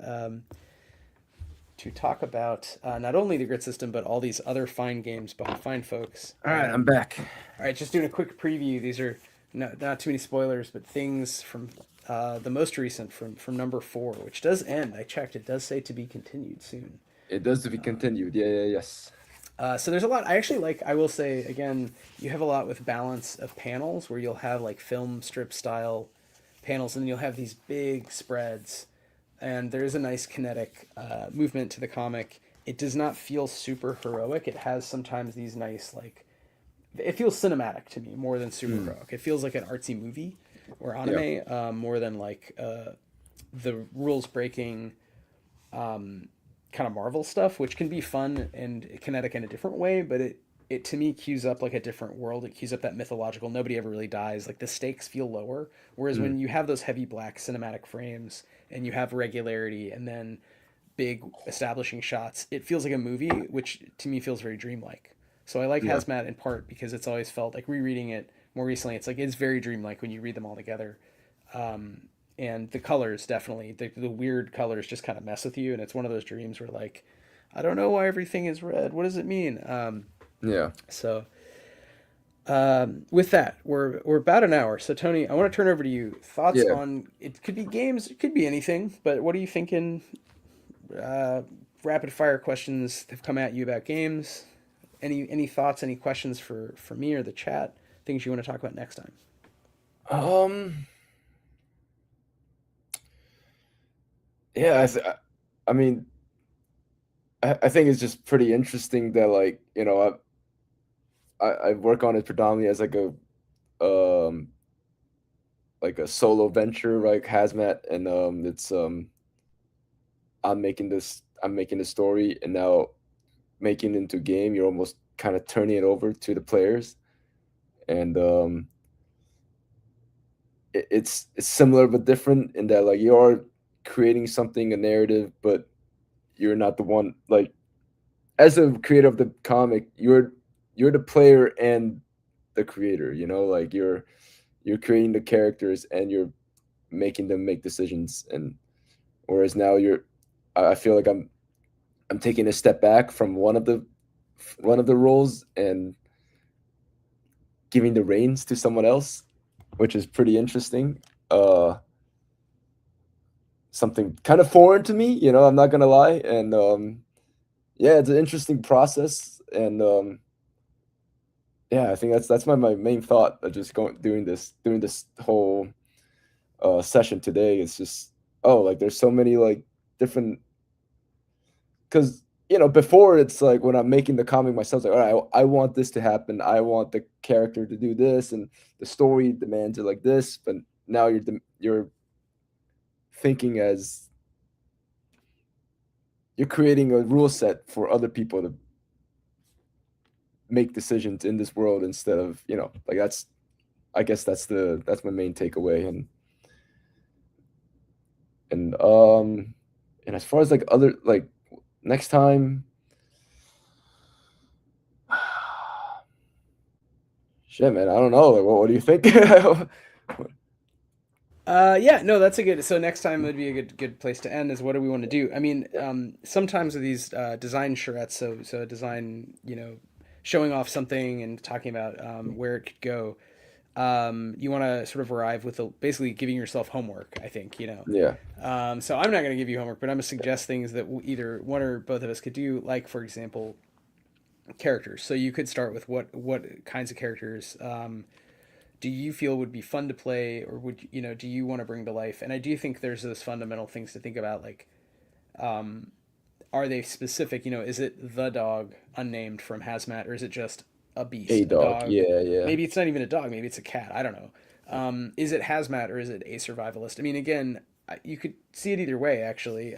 S2: not only the grid system but all these other fine games by fine folks.
S1: All right, I'm back.
S2: All right, just doing a quick preview. These are not too many spoilers, but things from the most recent from number 4, which does end. I checked; it does say to be continued soon.
S1: It does to be continued. Yeah, yeah, yes.
S2: So there's a lot. I actually like. I will say again, you have a lot with balance of panels where you'll have like film strip style panels, and then you'll have these big spreads and there is a nice kinetic movement to the comic. It does not feel super heroic. It has sometimes these nice like it feels cinematic to me more than super
S1: Mm,
S2: heroic. It feels like an artsy movie or
S1: yeah,
S2: anime more than like the rules breaking kind of Marvel stuff, which can be fun and kinetic in a different way, but it to me cues up like a different world. It cues up that mythological nobody ever really dies. Like the stakes feel lower. Whereas
S1: mm,
S2: when you have those heavy black cinematic frames and you have regularity and then big establishing shots, it feels like a movie, which to me feels very dreamlike. So I like
S1: yeah,
S2: Hazmat in part because it's always felt like rereading it more recently. It's like it's very dreamlike when you read them all together. And the colors definitely the weird colors just kind of mess with you, and it's one of those dreams where like I don't know why everything is red. What does it mean?
S1: yeah,
S2: So with that, we're about an hour. So Tony, I want to turn over to you. Thoughts
S1: yeah.
S2: on it? Could be games, it could be anything. But what are you thinking? Uh, Rapid fire questions have come at you about games. Any thoughts? Any questions for me or the chat? Things you want to talk about next time?
S1: Um, yeah. I mean, I think it's just pretty interesting that like I work on it predominantly as um like a solo venture, like Hazmat, and it's I'm making the story, and now making it into a game. You're almost kind of turning it over to the players, and it's similar but different in that like you are creating something, a narrative, but you're not the one like as a creator of the comic, you're the player and the creator, like you're creating the characters and you're making them make decisions. And whereas now I feel like I'm taking a step back from one of the roles and giving the reins to someone else, which is pretty interesting. uh Something kind of foreign to me, I'm not gonna lie. And yeah, it's an interesting process. And yeah, I think that's my main thought of just going doing this whole session today. It's just, oh, like there's so many like different, because before, it's like when I'm making the comic myself, it's like, all right, I want this to happen, I want the character to do this, and the story demands it like this. But now you're thinking as you're creating a rule set for other people to make decisions in this world, instead of like that's, I guess that's my main takeaway. And and as far as like other like next time, shit, man, I don't know. Like, what do you think?
S2: Yeah, no, that's a good. So next time would be a good place to end. Is what do we want to do? I mean, sometimes with these design charrettes, so design, showing off something and talking about where it could go. You want to sort of arrive with basically giving yourself homework. I think
S1: Yeah,
S2: So I'm not going to give you homework, but I'm going to suggest things that either one or both of us could do. Like for example, characters. So you could start with what kinds of characters do you feel would be fun to play, or would do you want to bring to life? And I do think there's those fundamental things to think about, like are they specific? Is it the dog unnamed from Hazmat, or is it just a
S1: a
S2: beast, a
S1: dog.
S2: dog?
S1: Yeah, yeah,
S2: Maybe it's not even a dog. Maybe it's a cat. I don't know. Is it Hazmat or is it a survivalist? I mean, again, you could see it either way, actually.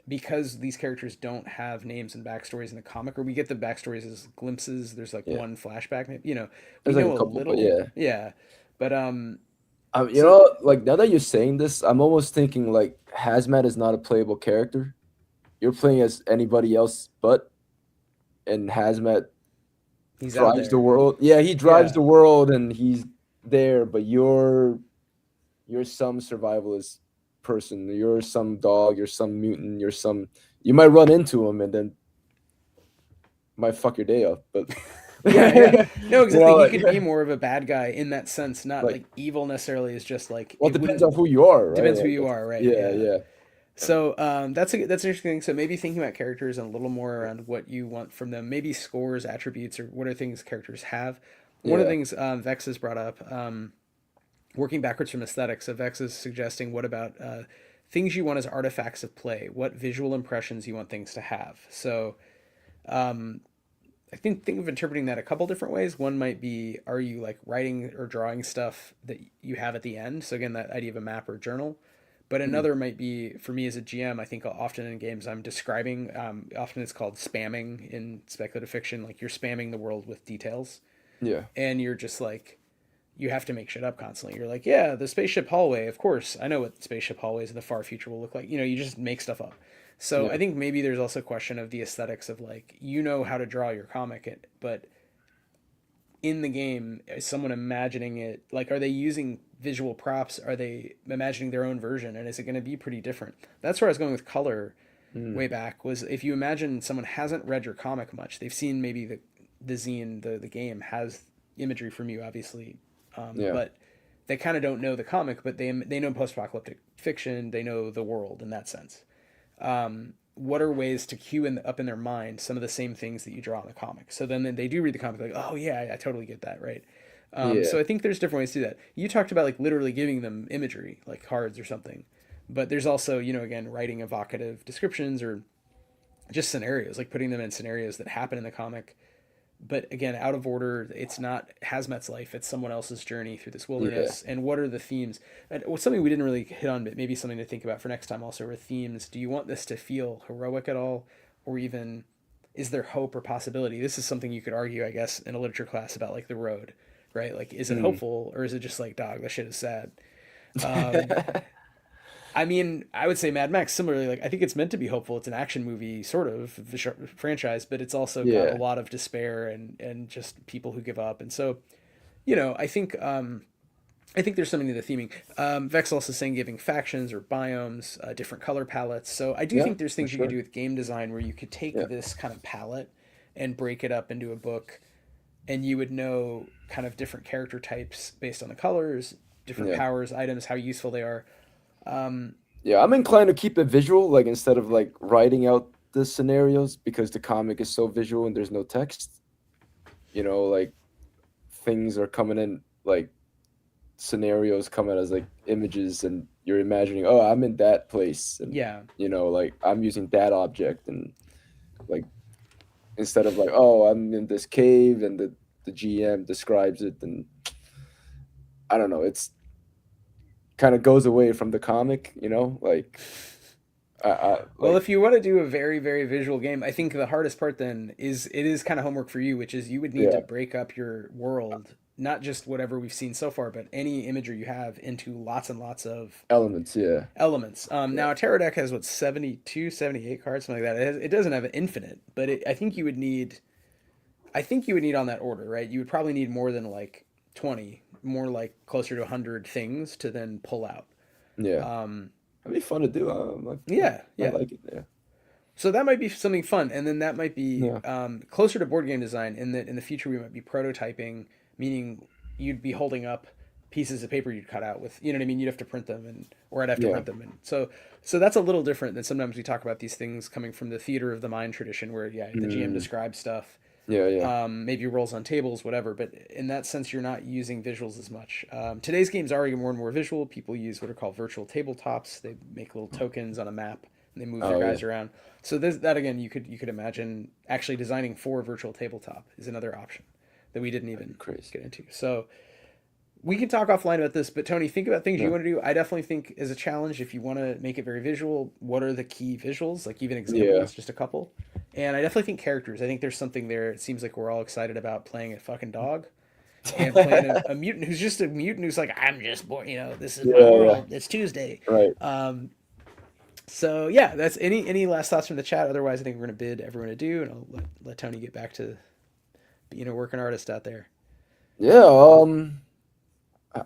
S2: Because these characters don't have names and backstories in the comic, or we get the backstories as glimpses. There's like
S1: yeah.
S2: one flashback, maybe, we
S1: There's like a
S2: know a
S1: couple, but
S2: little,
S1: yeah.
S2: yeah, but
S1: You
S2: so
S1: know, like now that you're saying this, I'm almost thinking like Hazmat is not a playable character. You're playing as anybody else, and Hazmat
S2: he's out
S1: drives the
S2: there,
S1: world. Yeah, he drives
S2: yeah.
S1: the world and he's there, but you're some survivalist person. You're some dog, you're some mutant, you might run into him and then might fuck your day up. But
S2: Yeah, yeah. No, exactly. He
S1: like
S2: could be more of a bad guy in that sense, not
S1: like
S2: like evil necessarily. Is just like
S1: well, it
S2: it
S1: depends
S2: wouldn't
S1: on who you are, right?
S2: depends who
S1: Like
S2: you are, right?
S1: yeah,
S2: Yeah.
S1: yeah.
S2: So that's an interesting thing. So maybe thinking about characters and a little more around what you want from them, maybe scores, attributes, or what are things characters have. One of the
S1: Yeah.
S2: things Vex has brought up, working backwards from aesthetics. So Vex is suggesting, what about things you want as artifacts of play, what visual impressions you want things to have. So um, I think of interpreting that a couple different ways. One might be, are you like writing or drawing stuff that you have at the end? So again, that idea of a map or journal. But
S1: Mm.
S2: another might be for me as a GM. I think often in games I'm describing. Often it's called spamming in speculative fiction. Like you're spamming the world with details,
S1: Yeah.
S2: and you're just like you have to make shit up constantly. You're like, yeah, the spaceship hallway. Of course, I know what spaceship hallways in the far future will look like. You just make stuff up. So I
S1: Yeah.
S2: think maybe there's also a question of the aesthetics of like how to draw your comic, but in the game, is someone imagining it? Like, are they using visual props? Are they imagining their own version? And is it going to be pretty different? That's where I was going with color
S1: Mm.
S2: way back. Was if you imagine someone hasn't read your comic much, they've seen maybe the zine, the game has imagery from you, obviously,
S1: Yeah.
S2: but they kind of don't know the comic, but they know post-apocalyptic fiction. They know the world in that sense. What are ways to cue up in their mind some of the same things that you draw in the comic? So then they do read the comic, like, oh yeah, I totally get that, right? So
S1: Yeah.
S2: I think there's different ways to do that. You talked about like literally giving them imagery, like cards or something, but there's also again writing evocative descriptions or just scenarios, like putting them in scenarios that happen in the comic, but again, out of order. It's not Hazmat's life; it's someone else's journey through this
S1: Yeah.
S2: wilderness. And what are the themes? And something we didn't really hit on, but maybe something to think about for next time. Also, are themes. Do you want this to feel heroic at all, or even is there hope or possibility? This is something you could argue, I guess, in a literature class about like the road, right? Like, is it
S1: Mm.
S2: hopeful or is it just like, dog, that shit is sad? Um, I mean, I would say Mad Max similarly. Like, I think it's meant to be hopeful. It's an action movie sort of franchise, but it's also got a
S1: Yeah.
S2: lot of despair and just people who give up. And so, I think there's something to the theming. Vex also saying giving factions or biomes, different color palettes. So I do
S1: Yeah,
S2: think there's
S1: for
S2: things you could do
S1: sure.
S2: with game design where you could take
S1: Yeah.
S2: this kind of palette and break it up into a book, and you would know kind of different character types based on the colors, different
S1: Yeah.
S2: powers, items, how useful they are.
S1: Yeah, I'm inclined to keep it visual, like instead of like writing out the scenarios because the comic is so visual and there's no text, like things are coming in like scenarios coming as like images and you're imagining, oh, I'm in that place and
S2: Yeah,
S1: like I'm using that object and like instead of like, oh, I'm in this cave and the GM describes it and I don't know, it's kind of goes away from the comic, like I
S2: well,
S1: like
S2: if you want to do a very, very visual game, I think the hardest part then is it is kind of homework for you, which is you would need to
S1: yeah,
S2: break up your world, not just whatever we've seen so far, but any imagery you have into lots and lots of
S1: elements, yeah.
S2: elements.
S1: Yeah.
S2: Now, a tarot deck has what, 72, 78 cards, something like that. It doesn't have an infinite, but I think you would need on that order, right? You would probably need more than like 20, more like closer to 100 things to then pull out.
S1: Yeah.
S2: Um,
S1: That'd be fun to do.
S2: yeah,
S1: I
S2: yeah.
S1: like it. Yeah.
S2: So that might be something fun, and then that might be
S1: Yeah.
S2: closer to board game design. In that in the future we might be prototyping, meaning you'd be holding up pieces of paper you'd cut out with, you know what I mean? You'd have to print them, or I'd have to
S1: Yeah.
S2: print them, and so that's a little different than sometimes we talk about these things coming from the theater of the mind tradition, where yeah, the GM
S1: Mm,
S2: describes stuff,
S1: yeah. Yeah.
S2: maybe rolls on tables, whatever. But in that sense, you're not using visuals as much. Today's games are more and more visual. People use what are called virtual tabletops. They make little tokens on a map and they move their
S1: Oh yeah.
S2: guys around. So that again, you could imagine actually designing for a virtual tabletop is another option that we didn't
S1: That'd be
S2: even
S1: crazy.
S2: get into. So we can talk offline about this, but Tony, think about things you
S1: Yeah.
S2: want to do. I definitely think as a challenge, if you want to make it very visual, what are the key visuals? Like even
S1: Yeah.
S2: examples, just a couple. And I definitely think characters. I think there's something there. It seems like we're all excited about playing a fucking dog and playing a mutant who's just a mutant who's like, I'm just born, this is my
S1: Yeah. Yeah.
S2: world. It's Tuesday.
S1: Right.
S2: Um, so yeah, that's any last thoughts from the chat. Otherwise, I think we're gonna bid everyone adieu, and I'll let Tony get back to being a working artist out there.
S1: Yeah.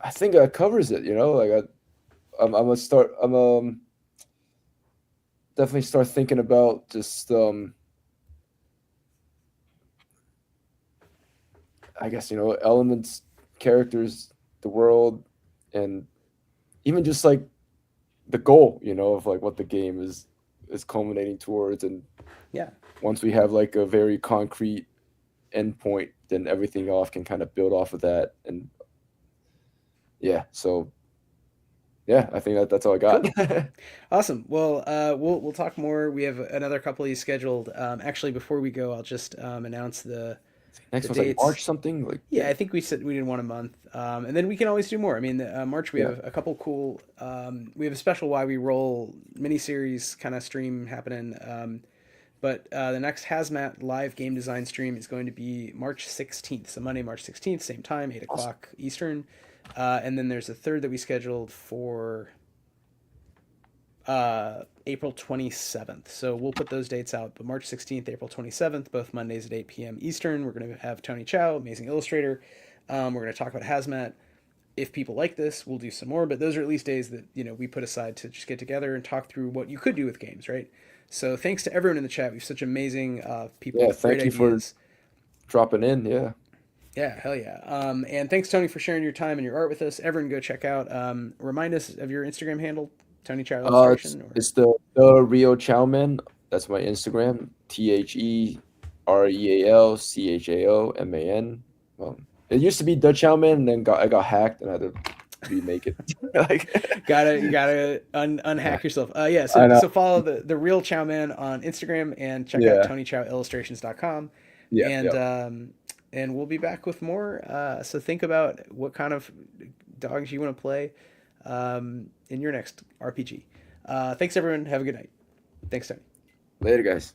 S1: I think that covers it. Like I'm gonna start. I'm definitely start thinking about just I guess elements, characters, the world, and even just like the goal, of like what the game is culminating towards, and
S2: Yeah,
S1: once we have like a very concrete endpoint, then everything off can kind of build off of that, and yeah, so Yeah, I think that's all I got.
S2: Cool. Awesome. Well, we'll talk more. We have another couple of these scheduled. Actually, before we go, I'll just announce
S1: Next
S2: the
S1: one's like
S2: dates.
S1: March something. Like,
S2: Yeah, I think we said we did one a month, and then we can always do more. I mean, March we
S1: yeah,
S2: have a couple cool. We have a special Why We Roll miniseries kind of stream happening. But the next HAZMAT live game design stream is going to be March 16th, so Monday, March 16th, same time, 8
S1: awesome.
S2: o'clock Eastern. And then there's a third that we scheduled for April 27th. So we'll put those dates out. But March 16th, April 27th, both Mondays at 8 p.m. Eastern. We're going to have Tony Chao, amazing illustrator. We're going to talk about HAZMAT. If people like this, we'll do some more. But those are at least days that we put aside to just get together and talk through what you could do with games, right? So thanks to everyone in the chat. We have such amazing people
S1: Yeah,
S2: with great
S1: thank you for
S2: ideas.
S1: dropping in. Yeah.
S2: Yeah, hell yeah. And thanks, Tony, for sharing your time and your art with us. Everyone, go check out. Remind us of your Instagram handle, Tony Chao
S1: It's
S2: Illustration, or
S1: the Rio Chowman. That's my Instagram. TheRealChaoMan. It used to be the Chowman, and then I got hacked, and I had to remake it. Like,
S2: gotta
S1: yeah,
S2: unhack yourself. Yeah,
S1: I
S2: so
S1: know.
S2: so follow the real Chow Man on Instagram and check out
S1: Yeah,
S2: TonyChowIllustrations.com.
S1: yeah,
S2: And
S1: yeah.
S2: and we'll be back with more. So think about what kind of dogs you want to play in your next RPG. Thanks everyone. Have a good night. Thanks, Tony.
S1: Later, guys.